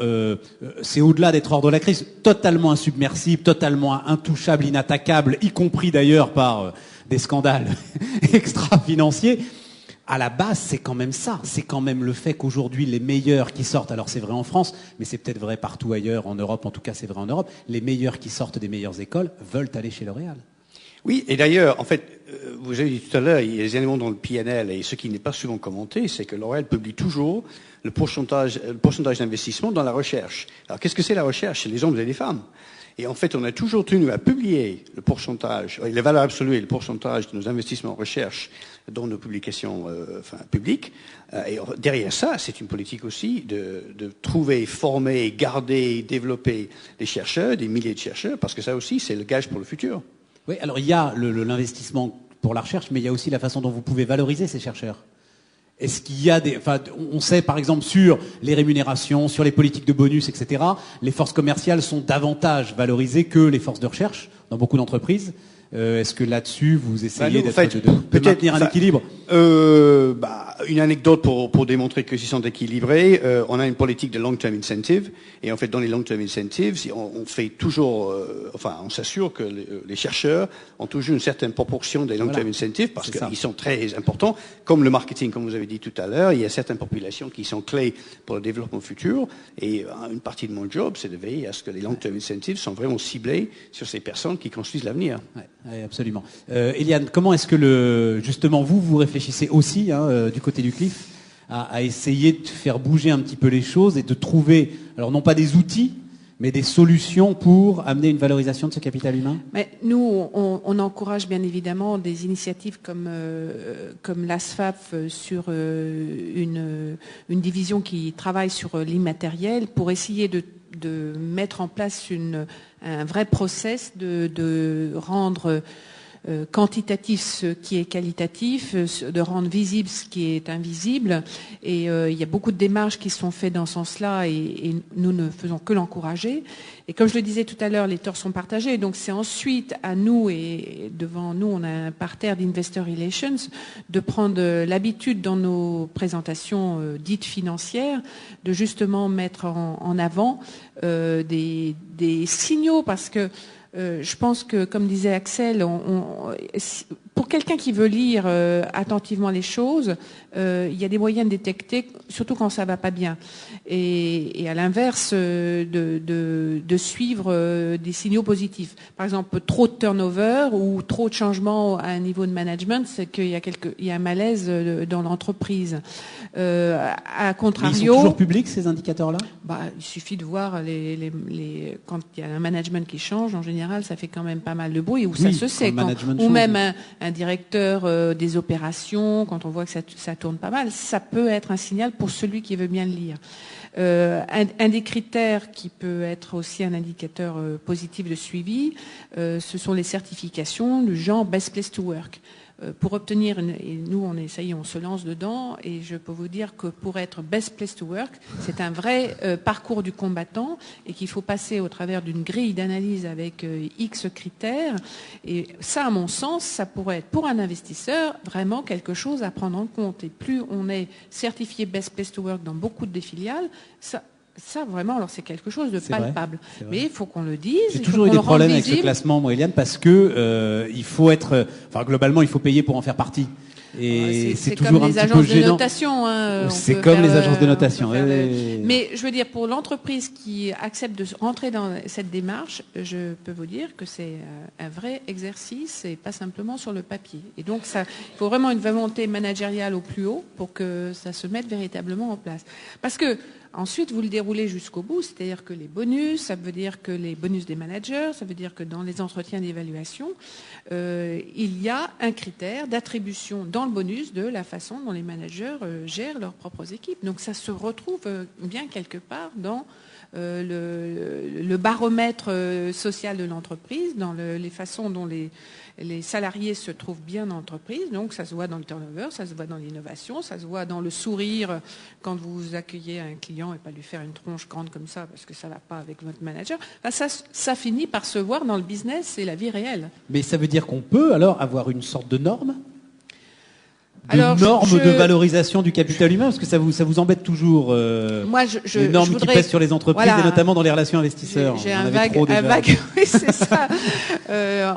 S1: c'est au-delà d'être hors de la crise, totalement insubmersible, totalement intouchable, inattaquable, y compris d'ailleurs par des scandales extra-financiers. À la base, c'est quand même ça. C'est quand même le fait qu'aujourd'hui, les meilleurs qui sortent, alors c'est vrai en France, mais c'est peut-être vrai partout ailleurs, en Europe, en tout cas c'est vrai en Europe, les meilleurs qui sortent des meilleures écoles veulent aller chez L'Oréal. Oui,
S4: et d'ailleurs, en fait, vous avez dit tout à l'heure, il y a des éléments dans le PNL, et ce qui n'est pas souvent commenté, c'est que L'Oréal publie toujours le pourcentage d'investissement dans la recherche. Alors, qu'est-ce que c'est la recherche? C'est les hommes et les femmes. Et en fait, on a toujours tenu à publier le pourcentage, les valeurs absolues et le pourcentage de nos investissements en recherche dans nos publications publiques. Et derrière ça, c'est une politique aussi de trouver, former, garder, développer des chercheurs, des milliers de chercheurs, parce que ça aussi, c'est le gage pour le futur.
S1: Oui, alors il y a l'investissement pour la recherche, mais il y a aussi la façon dont vous pouvez valoriser ces chercheurs. Est-ce qu'il y a on sait par exemple sur les rémunérations, sur les politiques de bonus, etc., les forces commerciales sont davantage valorisées que les forces de recherche dans beaucoup d'entreprises. Est-ce que là-dessus vous essayez de maintenir un équilibre?
S4: Une anecdote pour démontrer que s'ils sont équilibrés, on a une politique de long-term incentive, et en fait dans les long-term incentives, on fait toujours, on s'assure que les chercheurs ont toujours une certaine proportion des long-term incentives parce qu'ils sont très importants, comme le marketing, comme vous avez dit tout à l'heure. Il y a certaines populations qui sont clés pour le développement futur, et une partie de mon job, c'est de veiller à ce que les long-term incentives sont vraiment ciblés sur ces personnes qui construisent l'avenir.
S1: Ouais, absolument. Eliane, comment est-ce que justement vous réfléchissez aussi du côté du CLIF à essayer de faire bouger un petit peu les choses et de trouver, alors non pas des outils, mais des solutions pour amener une valorisation de ce capital humain?
S5: Mais nous, on encourage bien évidemment des initiatives comme l'ASFAF sur une division qui travaille sur l'immatériel pour essayer de mettre en place un vrai process de rendre quantitatif ce qui est qualitatif, de rendre visible ce qui est invisible. Et il y a beaucoup de démarches qui sont faites dans ce sens-là et nous ne faisons que l'encourager. Et comme je le disais tout à l'heure, les torts sont partagés. Donc c'est ensuite à nous, et devant nous on a un parterre d'Investor Relations, de prendre l'habitude dans nos présentations dites financières, de justement mettre en avant des signaux, parce que je pense que, comme disait Axel, pour quelqu'un qui veut lire attentivement les choses, il y a des moyens de détecter, surtout quand ça va pas bien. Et à l'inverse, de suivre des signaux positifs. Par exemple, trop de turnover ou trop de changements à un niveau de management, c'est qu'il y a un malaise dans l'entreprise. À contrario,
S1: mais ils sont toujours publics, ces indicateurs-là?
S5: Il suffit de voir quand il y a un management qui change, en général, ça fait quand même pas mal de bruit, ou ça se sait. Ou même un directeur des opérations, quand on voit que ça tourne pas mal, ça peut être un signal pour celui qui veut bien le lire. Un des critères qui peut être aussi un indicateur positif de suivi, ce sont les certifications du genre Best Place to Work. Pour obtenir, et nous on se lance dedans, et je peux vous dire que pour être Best Place to Work, c'est un vrai parcours du combattant, et qu'il faut passer au travers d'une grille d'analyse avec X critères. Et ça, à mon sens, ça pourrait être pour un investisseur vraiment quelque chose à prendre en compte. Et plus on est certifié Best Place to Work dans beaucoup de filiales, ça vraiment, alors c'est quelque chose de palpable. Mais il faut qu'on le dise.
S1: J'ai toujours eu des problèmes avec ce classement, moi, Eliane, parce que il faut être, globalement, il faut payer pour en faire partie. Et c'est toujours un petit peu gênant. C'est comme les agences de notation.
S5: Mais je veux dire, pour l'entreprise qui accepte de rentrer dans cette démarche, je peux vous dire que c'est un vrai exercice et pas simplement sur le papier. Et donc, il faut vraiment une volonté managériale au plus haut pour que ça se mette véritablement en place. Parce que ensuite, vous le déroulez jusqu'au bout, c'est-à-dire que les bonus, ça veut dire que les bonus des managers, ça veut dire que dans les entretiens d'évaluation, il y a un critère d'attribution dans le bonus de la façon dont les managers gèrent leurs propres équipes. Donc ça se retrouve bien quelque part dans le baromètre social de l'entreprise, dans les façons dont les salariés se trouvent bien dans l'entreprise. Donc ça se voit dans le turnover, ça se voit dans l'innovation, ça se voit dans le sourire quand vous accueillez un client et pas lui faire une tronche grande comme ça parce que ça ne va pas avec votre manager. Ça finit par se voir dans le business et la vie réelle.
S1: Mais ça veut dire qu'on peut alors avoir une sorte de norme de valorisation du capital humain, parce que ça vous embête toujours les normes qui pèsent sur les entreprises, et notamment dans les relations investisseurs.
S5: J'ai un vague oui, c'est ça.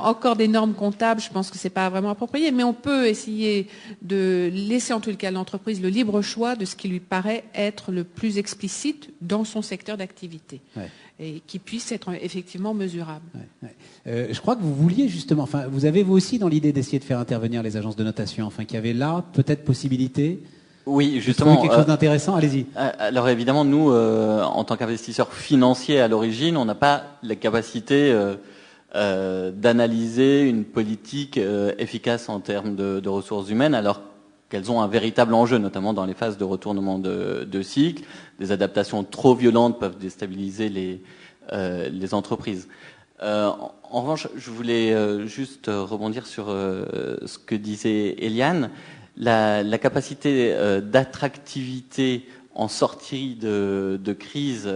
S5: Encore des normes comptables, je pense que c'est pas vraiment approprié, mais on peut essayer de laisser en tout cas à l'entreprise le libre choix de ce qui lui paraît être le plus explicite dans son secteur d'activité. Ouais. Et qui puisse être effectivement mesurable.
S1: Je crois que vous vouliez justement, vous avez vous aussi dans l'idée d'essayer de faire intervenir les agences de notation, qu'il y avait là peut-être possibilité.
S6: Oui, justement.
S1: Quelque chose d'intéressant, allez-y.
S6: Alors évidemment, nous, en tant qu'investisseurs financiers à l'origine, on n'a pas la capacité d'analyser une politique efficace en termes de ressources humaines, alors qu'elles ont un véritable enjeu, notamment dans les phases de retournement de cycle. Des adaptations trop violentes peuvent déstabiliser les entreprises. En revanche, je voulais juste rebondir sur ce que disait Eliane. La capacité d'attractivité en sortie de crise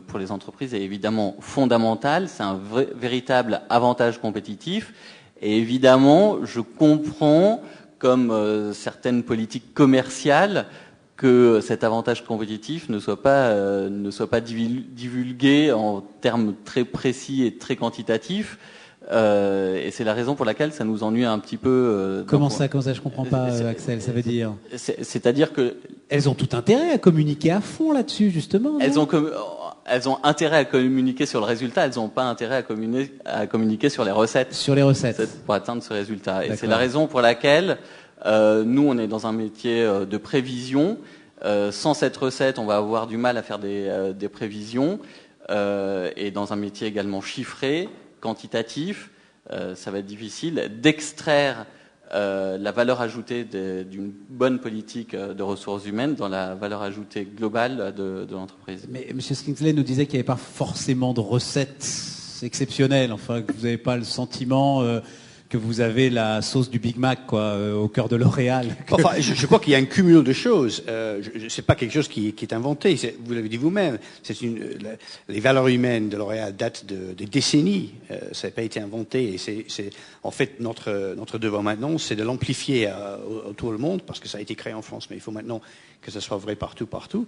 S6: pour les entreprises est évidemment fondamentale. C'est un véritable avantage compétitif. Et évidemment, je comprends comme certaines politiques commerciales, que cet avantage compétitif ne soit pas divulgué en termes très précis et très quantitatifs. Et c'est la raison pour laquelle ça nous ennuie un petit peu.
S1: Comment ça, je comprends pas, Axel, ça veut dire.
S6: C'est-à-dire que
S1: elles ont tout intérêt à communiquer à fond là-dessus, justement.
S6: Elles ont intérêt à communiquer sur le résultat, elles n'ont pas intérêt à communiquer sur les recettes.
S1: Sur les recettes.
S6: Pour atteindre ce résultat.
S1: D'accord.
S6: Et c'est la raison pour laquelle nous, on est dans un métier de prévision. Sans cette recette, on va avoir du mal à faire des prévisions. Et dans un métier également chiffré, quantitatif, ça va être difficile d'extraire la valeur ajoutée d'une bonne politique de ressources humaines dans la valeur ajoutée globale de l'entreprise.
S1: Mais M. Skingsley nous disait qu'il n'y avait pas forcément de recettes exceptionnelles, enfin que vous n'avez pas le sentiment que vous avez la sauce du Big Mac au cœur de L'Oréal.
S4: Enfin, je crois qu'il y a un cumul de choses. C'est pas quelque chose qui est inventé. Vous l'avez dit vous-même. Les valeurs humaines de L'Oréal datent de décennies. Ça n'a pas été inventé. Et en fait notre devoir maintenant, c'est de l'amplifier autour du monde, parce que ça a été créé en France, mais il faut maintenant que ça soit vrai partout.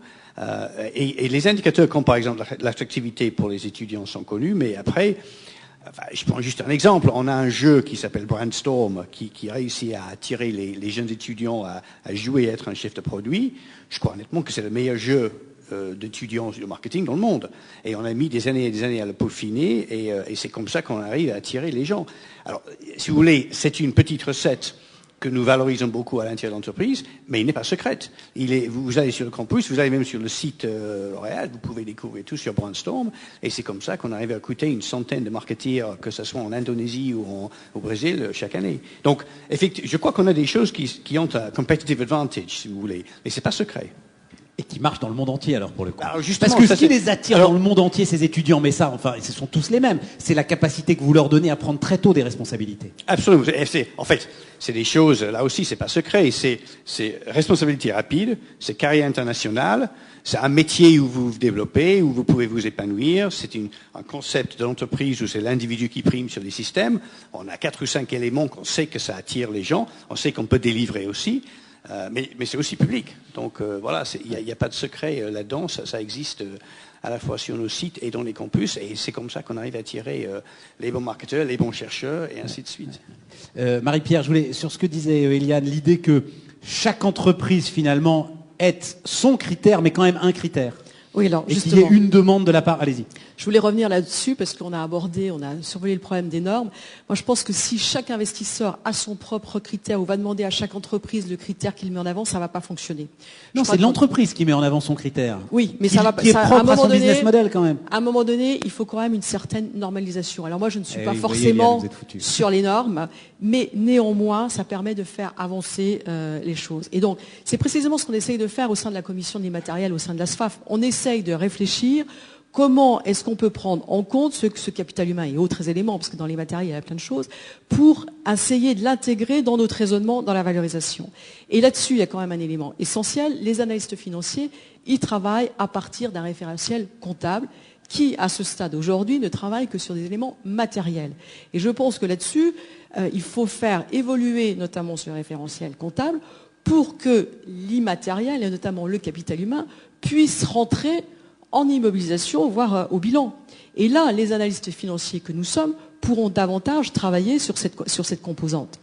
S4: Et les indicateurs, comme par exemple l'attractivité pour les étudiants, sont connus, mais après. Enfin, je prends juste un exemple. On a un jeu qui s'appelle Brandstorm qui réussit à attirer les jeunes étudiants à jouer et être un chef de produit. Je crois honnêtement que c'est le meilleur jeu d'étudiants de marketing dans le monde. Et on a mis des années et des années à le peaufiner et c'est comme ça qu'on arrive à attirer les gens. Alors, si vous voulez, c'est une petite recette que nous valorisons beaucoup à l'intérieur de l'entreprise, mais il n'est pas secrète. Vous allez sur le campus, vous allez même sur le site L'Oréal, vous pouvez découvrir tout sur Brandstorm, et c'est comme ça qu'on arrive à recruter une centaine de marketeers, que ce soit en Indonésie ou au Brésil, chaque année. Donc, effectivement, je crois qu'on a des choses qui ont un competitive advantage, si vous voulez, mais c'est pas secret.
S1: Et qui marchent dans le monde entier, alors, pour le coup.
S4: Alors,
S1: parce que ce qui les attire dans le monde entier, ces étudiants, mais ça, enfin, ce sont tous les mêmes, c'est la capacité que vous leur donnez à prendre très tôt des responsabilités.
S4: Absolument. En fait, c'est des choses, là aussi, c'est pas secret, c'est responsabilité rapide, c'est carrière internationale, c'est un métier où vous vous développez, où vous pouvez vous épanouir, c'est un concept de l'entreprise où c'est l'individu qui prime sur les systèmes. On a 4 ou 5 éléments qu'on sait que ça attire les gens, on sait qu'on peut délivrer aussi. Mais c'est aussi public. Donc voilà, il n'y a pas de secret là-dedans. Ça existe à la fois sur nos sites et dans les campus. Et c'est comme ça qu'on arrive à attirer les bons marketeurs, les bons chercheurs et ainsi de suite.
S1: Marie-Pierre, je voulais, sur ce que disait Eliane, l'idée que chaque entreprise finalement ait son critère, mais quand même un critère.
S3: Oui, alors,
S1: et
S3: justement,
S1: qu'il y ait une demande de la part. Allez-y.
S3: Je voulais revenir là-dessus parce qu'on a survolé le problème des normes. Moi, je pense que si chaque investisseur a son propre critère ou va demander à chaque entreprise le critère qu'il met en avant, ça va pas fonctionner.
S1: Non, c'est l'entreprise qui met en avant son critère.
S3: Oui, mais ça va pas.
S1: Qui est propre à son business model quand même.
S3: À un moment donné, il faut quand même une certaine normalisation. Alors moi, je ne suis pas
S1: oui,
S3: forcément
S1: voyez, Eliane,
S3: sur les normes, mais néanmoins, ça permet de faire avancer les choses. Et donc, c'est précisément ce qu'on essaye de faire au sein de la commission de l'immatériel, au sein de la SFAF. On essaye de réfléchir. Comment est-ce qu'on peut prendre en compte ce capital humain et autres éléments, parce que dans les matériels, il y a plein de choses, pour essayer de l'intégrer dans notre raisonnement, dans la valorisation. Et là-dessus, il y a quand même un élément essentiel. Les analystes financiers, ils travaillent à partir d'un référentiel comptable qui, à ce stade aujourd'hui, ne travaille que sur des éléments matériels. Et je pense que là-dessus, il faut faire évoluer notamment ce référentiel comptable pour que l'immatériel, et notamment le capital humain, puisse rentrer en immobilisation, voire au bilan. Et là, les analystes financiers que nous sommes pourront davantage travailler sur cette composante.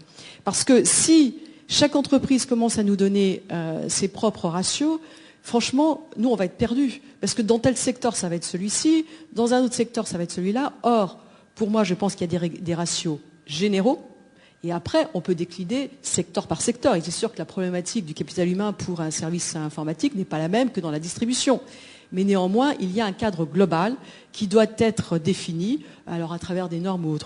S3: Parce que si chaque entreprise commence à nous donner ses propres ratios, franchement, nous, on va être perdus. Parce que dans tel secteur, ça va être celui-ci, dans un autre secteur, ça va être celui-là. Or, pour moi, je pense qu'il y a des ratios généraux. Et après, on peut décliner secteur par secteur. Et c'est sûr que la problématique du capital humain pour un service informatique n'est pas la même que dans la distribution. Mais néanmoins, il y a un cadre global qui doit être défini, alors à travers des normes ou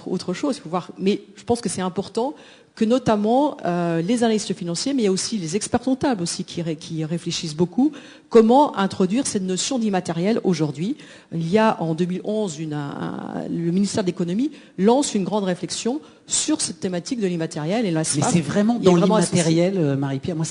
S3: autre chose. Il faut voir. Mais je pense que c'est important que notamment les analystes financiers, mais il y a aussi les experts comptables aussi qui réfléchissent beaucoup, comment introduire cette notion d'immatériel aujourd'hui. Il y a en 2011, le ministère de l'économie lance une grande réflexion sur cette thématique de l'immatériel. Et la SFAF,
S1: mais c'est vraiment dans l'immatériel, Marie-Pierre, moi,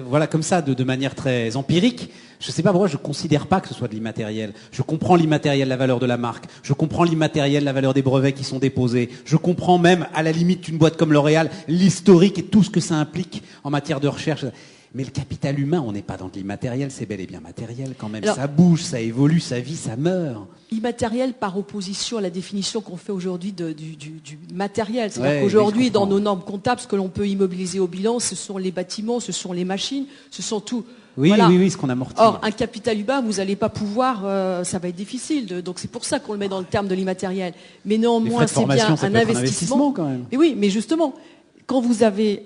S1: voilà, comme ça, de manière très empirique, je ne sais pas pourquoi je ne considère pas que ce soit de l'immatériel. Je comprends l'immatériel matériel, la valeur de la marque. Je comprends l'immatériel, la valeur des brevets qui sont déposés. Je comprends même, à la limite, une boîte comme L'Oréal, l'historique et tout ce que ça implique en matière de recherche. Mais le capital humain, on n'est pas dans de l'immatériel, c'est bel et bien matériel quand même. Alors, ça bouge, ça évolue, ça vit, ça meurt.
S3: Immatériel par opposition à la définition qu'on fait aujourd'hui du matériel. C'est-à-dire qu'aujourd'hui, dans nos normes comptables, ce que l'on peut immobiliser au bilan, ce sont les bâtiments, ce sont les machines, ce sont tout.
S1: Oui, voilà. Oui, ce qu'on amortit.
S3: Or, un capital humain, vous n'allez pas pouvoir, ça va être difficile. Donc c'est pour ça qu'on le met dans le terme de l'immatériel. Mais néanmoins, c'est bien un investissement
S1: quand même.
S3: Et oui, mais justement, quand vous avez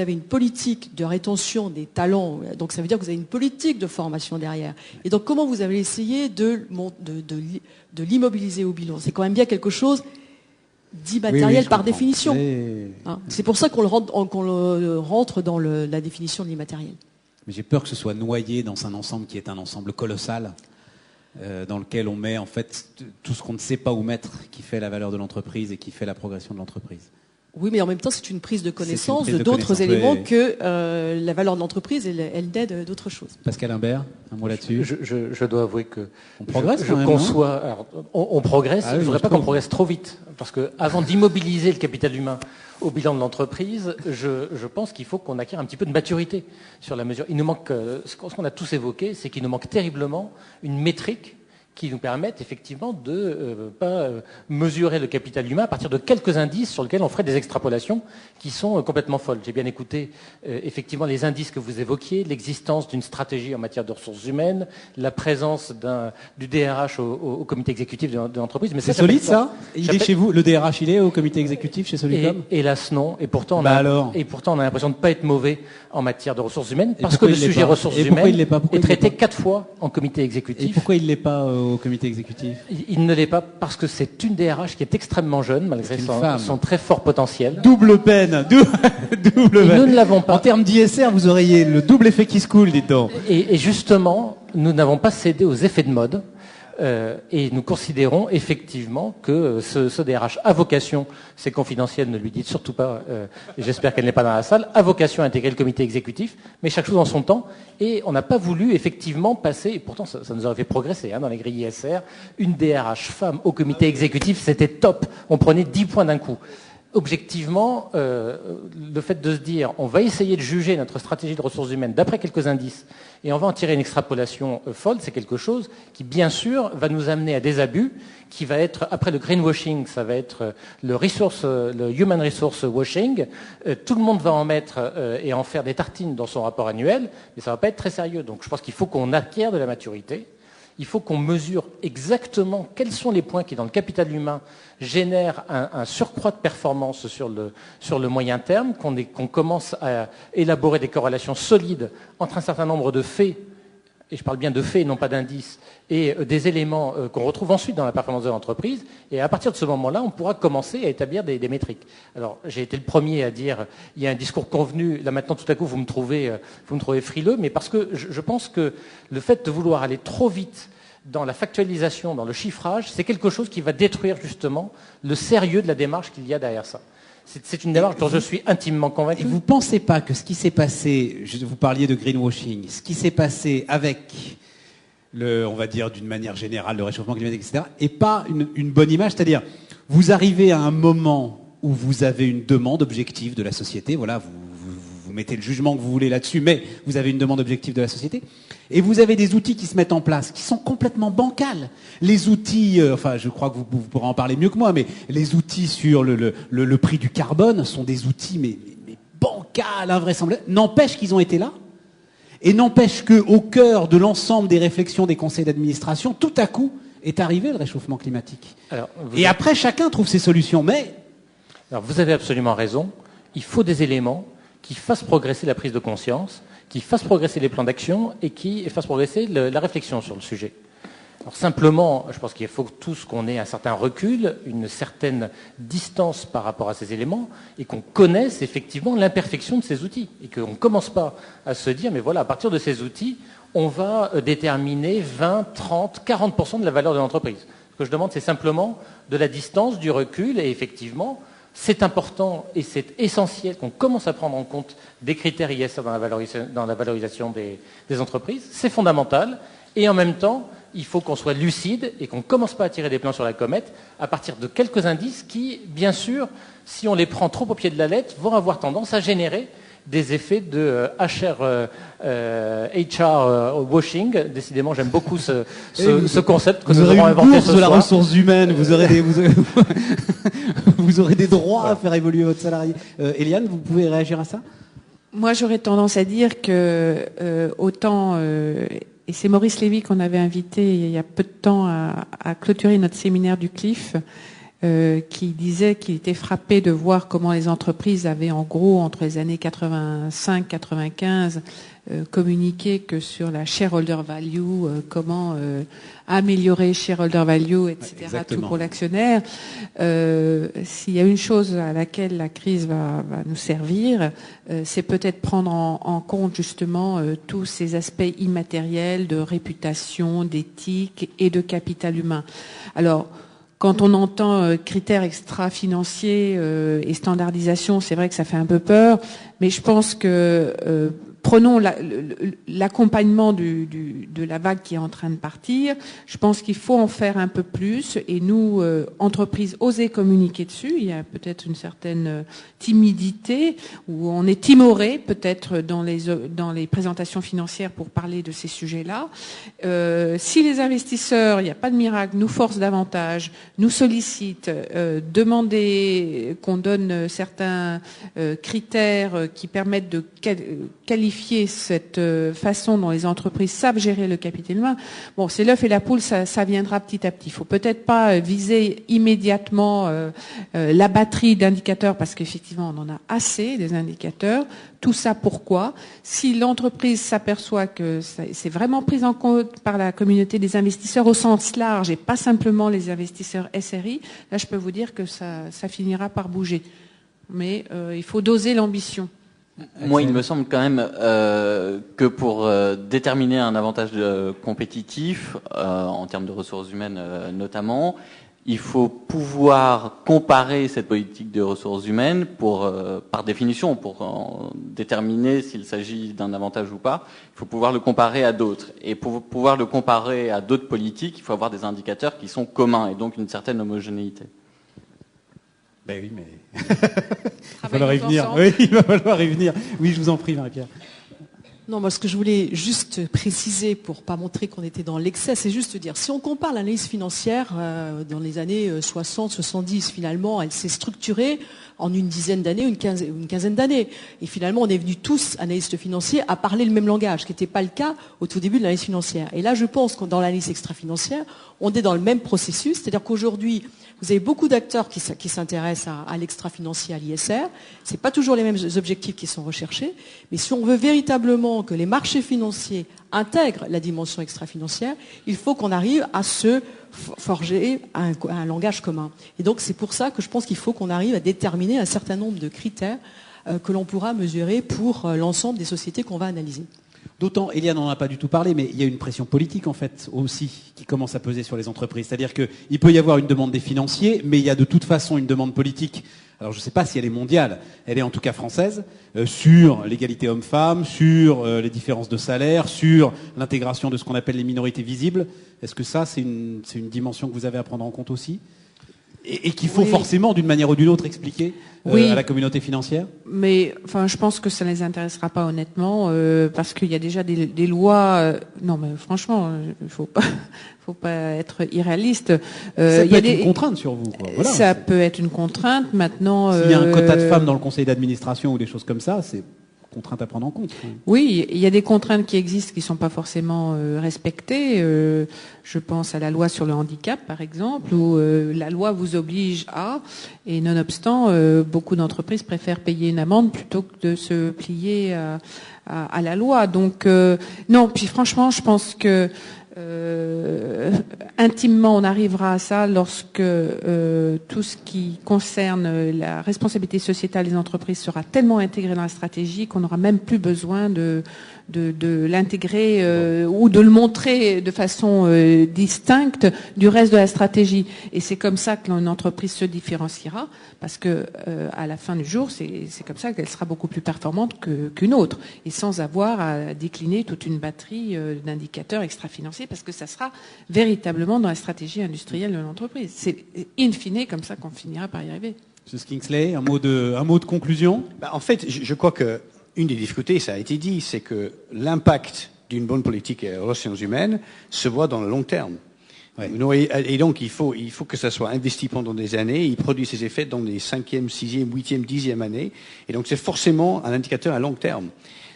S3: une politique de rétention des talents, donc ça veut dire que vous avez une politique de formation derrière. Et donc comment vous avez essayé de l'immobiliser au bilan? C'est quand même bien quelque chose d'immatériel par définition. Hein, c'est pour ça qu'on le rentre dans la définition de l'immatériel.
S1: Mais j'ai peur que ce soit noyé dans un ensemble qui est un ensemble colossal, dans lequel on met en fait tout ce qu'on ne sait pas où mettre, qui fait la valeur de l'entreprise et qui fait la progression de l'entreprise.
S3: Oui, mais en même temps, c'est une prise de connaissance d'autres éléments que la valeur de l'entreprise, elle naît d'autres choses.
S1: Pascal Imbert, un mot là-dessus.
S2: Je dois avouer que
S1: on progresse
S2: je conçois. Alors, on progresse. Je ne voudrais pas qu'on progresse trop vite, parce que avant d'immobiliser le capital humain au bilan de l'entreprise, je pense qu'il faut qu'on acquiert un petit peu de maturité sur la mesure. Il nous manque, ce qu'on a tous évoqué, c'est qu'il nous manque terriblement une métrique qui nous permettent effectivement de pas mesurer le capital humain à partir de quelques indices sur lesquels on ferait des extrapolations qui sont complètement folles. J'ai bien écouté effectivement les indices que vous évoquiez, l'existence d'une stratégie en matière de ressources humaines, la présence du DRH au comité exécutif de l'entreprise. Mais
S1: c'est solide ça. Il est chez vous, le DRH, il est au comité exécutif chez Solidcom?
S2: Hélas non. Et pourtant on a l'impression de ne pas être mauvais en matière de ressources humaines parce que le sujet ressources humaines est traité 4 fois en comité exécutif.
S1: Et pourquoi il ne l'est pas au comité exécutif?
S2: Il ne l'est pas parce que c'est une DRH qui est extrêmement jeune, malgré son très fort potentiel.
S1: Double peine, double peine.
S2: Nous ne l'avons pas.
S1: En termes d'ISR, vous auriez le double effet qui se coule, dites donc.
S2: Et justement, nous n'avons pas cédé aux effets de mode. Et nous considérons effectivement que ce DRH a vocation, c'est confidentiel, ne lui dites surtout pas, j'espère qu'elle n'est pas dans la salle, a vocation à intégrer le comité exécutif, mais chaque chose en son temps, et on n'a pas voulu effectivement passer, et pourtant ça nous aurait fait progresser dans les grilles ISR, une DRH femme au comité exécutif, c'était top, on prenait 10 points d'un coup. Objectivement, le fait de se dire on va essayer de juger notre stratégie de ressources humaines d'après quelques indices et on va en tirer une extrapolation folle, c'est quelque chose qui, bien sûr, va nous amener à des abus, qui va être, après le greenwashing, ça va être le human resource washing. Tout le monde va en mettre et en faire des tartines dans son rapport annuel, mais ça ne va pas être très sérieux. Donc je pense qu'il faut qu'on acquiert de la maturité. Il faut qu'on mesure exactement quels sont les points qui, dans le capital humain, génèrent un surcroît de performance sur le moyen terme, qu'on commence à élaborer des corrélations solides entre un certain nombre de faits, et je parle bien de faits et non pas d'indices, et des éléments qu'on retrouve ensuite dans la performance de l'entreprise. Et à partir de ce moment-là, on pourra commencer à établir des métriques. Alors, j'ai été le premier à dire, il y a un discours convenu, là maintenant tout à coup vous me trouvez frileux, mais parce que je pense que le fait de vouloir aller trop vite dans la factualisation, dans le chiffrage, c'est quelque chose qui va détruire justement le sérieux de la démarche qu'il y a derrière ça. C'est une démarche dont je suis intimement convaincu.
S1: Et vous ne pensez pas que ce qui s'est passé, vous parliez de greenwashing, ce qui s'est passé avec on va dire d'une manière générale, le réchauffement climatique, etc., est pas une bonne image? C'est-à-dire, vous arrivez à un moment où vous avez une demande objective de la société, voilà, vous mettez le jugement que vous voulez là-dessus, mais vous avez une demande objective de la société, et vous avez des outils qui se mettent en place, qui sont complètement bancals. Les outils, enfin, je crois que vous pourrez en parler mieux que moi, mais les outils sur le prix du carbone sont des outils mais bancals, invraisemblables. N'empêche qu'ils ont été là, et n'empêche qu'au cœur de l'ensemble des réflexions des conseils d'administration, tout à coup, est arrivé le réchauffement climatique. Et après, chacun trouve ses solutions, mais...
S2: Alors, vous avez absolument raison. Il faut des éléments qui fassent progresser la prise de conscience, qui fassent progresser les plans d'action et qui fassent progresser la réflexion sur le sujet. Alors simplement, je pense qu'il faut tous qu'on ait un certain recul, une certaine distance par rapport à ces éléments et qu'on connaisse effectivement l'imperfection de ces outils et qu'on ne commence pas à se dire mais voilà, à partir de ces outils, on va déterminer 20, 30, 40% de la valeur de l'entreprise. Ce que je demande, c'est simplement de la distance, du recul et effectivement, c'est important et c'est essentiel qu'on commence à prendre en compte des critères ISR dans la valorisation des entreprises. C'est fondamental. Et en même temps, il faut qu'on soit lucide et qu'on ne commence pas à tirer des plans sur la comète à partir de quelques indices qui, bien sûr, si on les prend trop au pied de la lettre, vont avoir tendance à générer des effets de HR washing. Décidément, j'aime beaucoup ce concept que nous aurons inventé ce soir.
S1: Vous aurez une bourse de la ressource humaine, vous aurez des droits à faire évoluer votre salarié. Eliane, vous pouvez réagir à ça?
S5: Moi, j'aurais tendance à dire que autant, et c'est Maurice Lévy qu'on avait invité il y a peu de temps à clôturer notre séminaire du CLIF, qui disait qu'il était frappé de voir comment les entreprises avaient en gros entre les années 85-95 communiqué que sur la shareholder value, comment améliorer shareholder value, etc.
S1: Exactement.
S5: Tout pour l'actionnaire. S'il y a une chose à laquelle la crise va nous servir, c'est peut-être prendre en compte justement tous ces aspects immatériels de réputation, d'éthique et de capital humain. Alors, quand on entend critères extra-financiers et standardisation, c'est vrai que ça fait un peu peur, mais je pense que prenons l'accompagnement de la vague qui est en train de partir. Je pense qu'il faut en faire un peu plus et nous, entreprises, oser communiquer dessus. Il y a peut-être une certaine timidité ou on est timoré peut-être dans les présentations financières pour parler de ces sujets-là. Si les investisseurs, il n'y a pas de miracle, nous forcent davantage, nous sollicitent, demander qu'on donne certains critères qui permettent de qualifier cette façon dont les entreprises savent gérer le capital humain. Bon, c'est l'œuf et la poule, ça viendra petit à petit. Il faut peut-être pas viser immédiatement la batterie d'indicateurs parce qu'effectivement, on en a assez des indicateurs. Tout ça pourquoi? Si l'entreprise s'aperçoit que c'est vraiment pris en compte par la communauté des investisseurs au sens large et pas simplement les investisseurs SRI, là, je peux vous dire que ça finira par bouger. Mais il faut doser l'ambition.
S6: Moi, il me semble quand même que pour déterminer un avantage compétitif, en termes de ressources humaines notamment, il faut pouvoir comparer cette politique de ressources humaines par définition, pour déterminer s'il s'agit d'un avantage ou pas. Il faut pouvoir le comparer à d'autres. Et pour pouvoir le comparer à d'autres politiques, il faut avoir des indicateurs qui sont communs et donc une certaine homogénéité.
S1: Ben oui, mais il va falloir y venir. Oui, il va falloir y venir. Oui, je vous en prie, Marie-Pierre.
S3: Non, moi, ce que je voulais juste préciser pour pas montrer qu'on était dans l'excès, c'est juste dire, si on compare l'analyse financière dans les années 60, 70, finalement, elle s'est structurée en une dizaine d'années, une quinzaine d'années. Et finalement, on est venus tous, analystes financiers, à parler le même langage, ce qui n'était pas le cas au tout début de l'analyse financière. Et là, je pense que dans l'analyse extra-financière, on est dans le même processus, c'est-à-dire qu'aujourd'hui, vous avez beaucoup d'acteurs qui s'intéressent à l'extra-financier, à l'ISR. C'est pas toujours les mêmes objectifs qui sont recherchés, mais si on veut véritablement que les marchés financiers intègrent la dimension extra-financière, il faut qu'on arrive à se forger un langage commun. Et donc c'est pour ça que je pense qu'il faut qu'on arrive à déterminer un certain nombre de critères que l'on pourra mesurer pour l'ensemble des sociétés qu'on va analyser.
S1: D'autant, Eliane n'en a pas du tout parlé, mais il y a une pression politique en fait aussi qui commence à peser sur les entreprises. C'est-à-dire qu'il peut y avoir une demande des financiers, mais il y a de toute façon une demande politique. Alors je ne sais pas si elle est mondiale, elle est en tout cas française, sur l'égalité homme-femme, sur les différences de salaire, sur l'intégration de ce qu'on appelle les minorités visibles. Est-ce que ça, c'est une dimension que vous avez à prendre en compte aussi ? Et qu'il faut forcément, d'une manière ou d'une autre, expliquer à la communauté financière.
S5: Mais enfin, je pense que ça ne les intéressera pas honnêtement, parce qu'il y a déjà des lois. Non, mais franchement, il faut pas être irréaliste.
S1: Ça peut être une contrainte sur vous. Quoi. Voilà,
S5: ça peut être une contrainte. Maintenant,
S1: s'il y a un quota de femmes dans le conseil d'administration ou des choses comme ça, c'est contrainte à prendre en compte.
S5: Oui, il y a des contraintes qui existent qui ne sont pas forcément respectées. Je pense à la loi sur le handicap, par exemple, où la loi vous oblige à, et nonobstant, beaucoup d'entreprises préfèrent payer une amende plutôt que de se plier à la loi. Donc, non, puis franchement, je pense que intimement on arrivera à ça lorsque tout ce qui concerne la responsabilité sociétale des entreprises sera tellement intégré dans la stratégie qu'on n'aura même plus besoin de de l'intégrer ou de le montrer de façon distincte du reste de la stratégie. Et c'est comme ça que une entreprise se différenciera, parce que à la fin du jour, c'est comme ça qu'elle sera beaucoup plus performante qu'une autre, et sans avoir à décliner toute une batterie d'indicateurs extra-financiers, parce que ça sera véritablement dans la stratégie industrielle de l'entreprise. C'est in fine comme ça qu'on finira par y arriver.
S1: Monsieur Kingsley, un mot de conclusion.
S4: En fait, je crois que une des difficultés, ça a été dit, c'est que l'impact d'une bonne politique et relations humaines se voit dans le long terme. Ouais. Et donc, il faut que ça soit investi pendant des années. Il produit ses effets dans les 5e, 6e, 8e, 10e années. Et donc, c'est forcément un indicateur à long terme.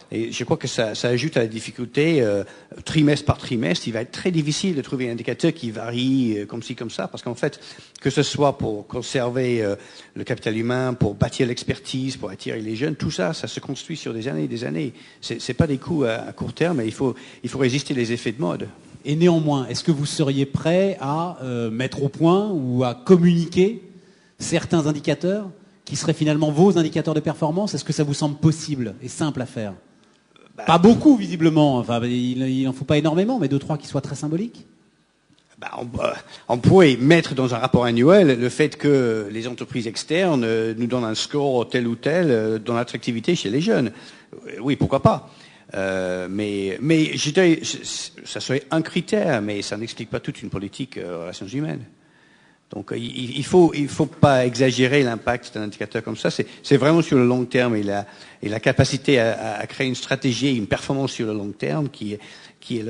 S4: Et je crois que ça ajoute à la difficulté, trimestre par trimestre. Il va être très difficile de trouver un indicateur qui varie comme ci, comme ça, parce qu'en fait, que ce soit pour conserver le capital humain, pour bâtir l'expertise, pour attirer les jeunes, tout ça, ça se construit sur des années et des années. C'est pas des coûts à court terme, et il faut résister les effets de mode.
S1: Et néanmoins, est-ce que vous seriez prêt à mettre au point ou à communiquer certains indicateurs qui seraient finalement vos indicateurs de performance? Est-ce que ça vous semble possible et simple à faire? Pas beaucoup, visiblement. Enfin, il n'en faut pas énormément, mais 2-3 qui soient très symboliques.
S4: On pourrait mettre dans un rapport annuel le fait que les entreprises externes nous donnent un score tel ou tel dans l'attractivité chez les jeunes. Oui, pourquoi pas. Mais je dirais, ça serait un critère, mais ça n'explique pas toute une politique relations humaines. Donc il faut pas exagérer l'impact d'un indicateur comme ça. C'est vraiment sur le long terme, et la capacité à créer une stratégie, une performance sur le long terme qui est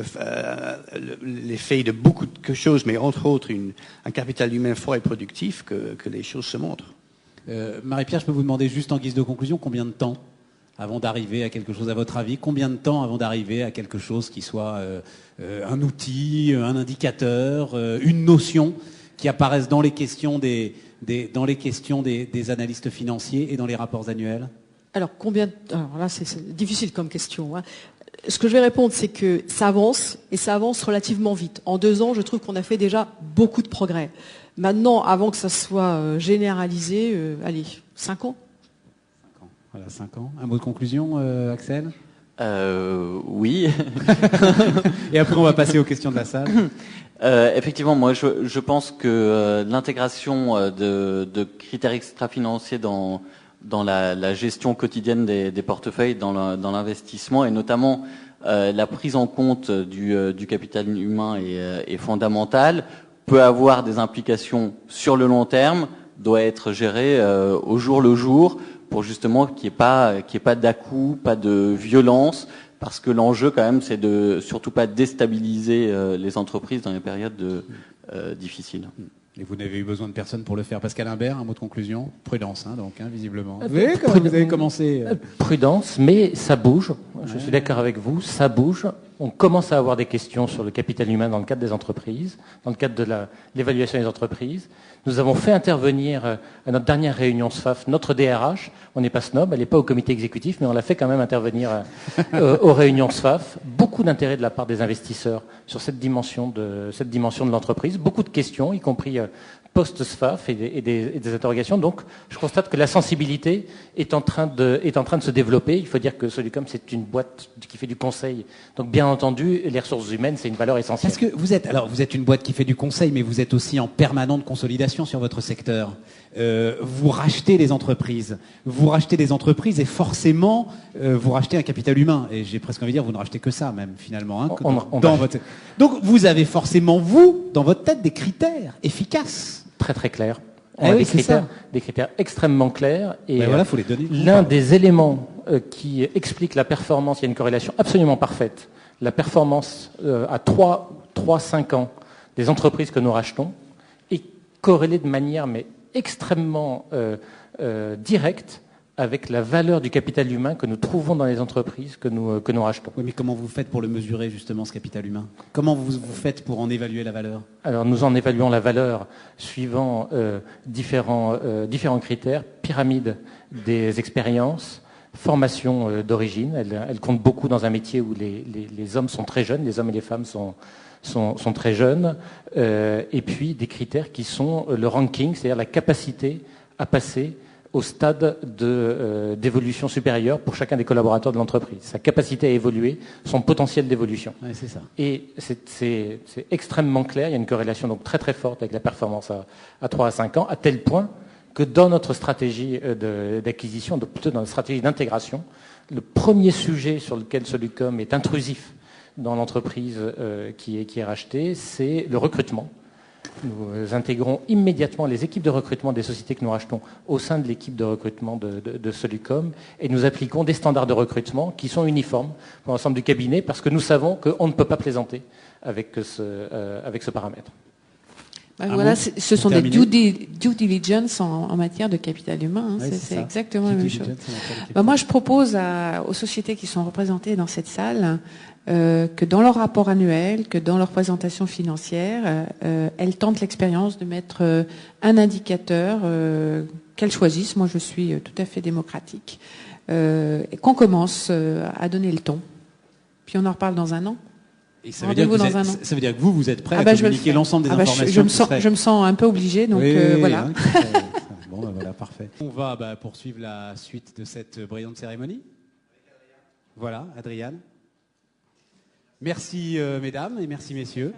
S4: l'effet de beaucoup de choses, mais entre autres un capital humain fort et productif que les choses se montrent.
S1: Marie-Pierre, je peux vous demander juste en guise de conclusion, combien de temps avant d'arriver à quelque chose, à votre avis, combien de temps avant d'arriver à quelque chose qui soit un outil, un indicateur, une notion qui apparaissent dans les questions des analystes financiers et dans les rapports annuels?
S3: Alors là, c'est difficile comme question. Hein. Ce que je vais répondre, c'est que ça avance, et ça avance relativement vite. En 2 ans, je trouve qu'on a fait déjà beaucoup de progrès. Maintenant, avant que ça soit généralisé, 5 ans.
S1: 5 ans. Voilà, 5 ans. Un mot de conclusion, Axel?
S6: Oui.
S1: Et après, on va passer aux questions de la salle.
S6: Effectivement, moi, je pense que l'intégration de critères extra-financiers dans la gestion quotidienne des portefeuilles, dans l'investissement, et notamment la prise en compte du capital humain est fondamentale, peut avoir des implications sur le long terme, doit être gérée au jour le jour, pour justement qu'il n'y ait pas d'à-coups, pas de violence, parce que l'enjeu quand même, c'est de surtout pas déstabiliser les entreprises dans les périodes difficiles.
S1: Et vous n'avez eu besoin de personne pour le faire. Pascal Imbert, un mot de conclusion? Prudence, visiblement. Vous voyez comment vous avez commencé?
S2: Prudence, mais ça bouge. Je suis d'accord avec vous, ça bouge. On commence à avoir des questions sur le capital humain dans le cadre des entreprises, dans le cadre de l'évaluation des entreprises. Nous avons fait intervenir à notre dernière réunion SFAF notre DRH. On n'est pas snob, elle n'est pas au comité exécutif, mais on l'a fait quand même intervenir aux réunions SFAF. Beaucoup d'intérêt de la part des investisseurs sur cette dimension de l'entreprise. Beaucoup de questions, y compris post-SFAF et des interrogations. Donc, je constate que la sensibilité est en train de se développer. Il faut dire que Solucom, c'est une boîte qui fait du conseil. Donc, bien entendu, les ressources humaines, c'est une valeur essentielle.
S1: Parce que vous êtes une boîte qui fait du conseil, mais vous êtes aussi en permanente consolidation sur votre secteur. Vous rachetez des entreprises. Et forcément, vous rachetez un capital humain. Et j'ai presque envie de dire, vous ne rachetez que ça, même, finalement. Donc, vous avez forcément, dans votre tête, des critères efficaces.
S2: Très, très clairs. On a des critères extrêmêmens clairs. Et
S1: voilà, faut les donner.
S2: L'un des éléments qui explique la performance, il y a une corrélation absolument parfaite. La performance à 3-5 ans des entreprises que nous rachetons est corrélée de manière extrêmement directe avec la valeur du capital humain que nous trouvons dans les entreprises que nous rachetons.
S1: Oui, mais comment vous faites pour le mesurer, justement, ce capital humain? Comment vous faites pour en évaluer la valeur?
S2: Alors, nous en évaluons la valeur suivant différents critères. Pyramide des expériences, formation d'origine. Elle compte beaucoup dans un métier où les hommes sont très jeunes, les hommes et les femmes sont très jeunes. Et puis, des critères qui sont le ranking, c'est-à-dire la capacité à passer au stade d'évolution supérieure pour chacun des collaborateurs de l'entreprise, sa capacité à évoluer, son potentiel d'évolution.
S1: Ouais, c'est ça.
S2: Et c'est extrêmement clair, il y a une corrélation donc très très forte avec la performance à 3 à 5 ans, à tel point que dans notre stratégie d'acquisition, plutôt dans notre stratégie d'intégration, le premier sujet sur lequel Solucom est intrusif dans l'entreprise qui est rachetée, c'est le recrutement. Nous intégrons immédiatement les équipes de recrutement des sociétés que nous rachetons au sein de l'équipe de recrutement de Solucom et nous appliquons des standards de recrutement qui sont uniformes pour l'ensemble du cabinet parce que nous savons qu'on ne peut pas plaisanter avec ce paramètre.
S5: Voilà, ce sont des due diligence en matière de capital humain.
S1: Ouais,
S5: c'est exactement la même chose. Moi, je propose aux sociétés qui sont représentées dans cette salle que dans leur rapport annuel, que dans leur présentation financière, elles tentent l'expérience de mettre un indicateur qu'elles choisissent. Moi, je suis tout à fait démocratique. Et qu'on commence à donner le ton. Puis on en reparle dans un an.
S1: Et ça veut dire que vous êtes prêt à communiquer l'ensemble des informations.
S5: Je me sens un peu obligée, donc voilà.
S1: Hein, bon, voilà, parfait. On va poursuivre la suite de cette brillante cérémonie. Voilà, Adriane. Merci mesdames et merci messieurs.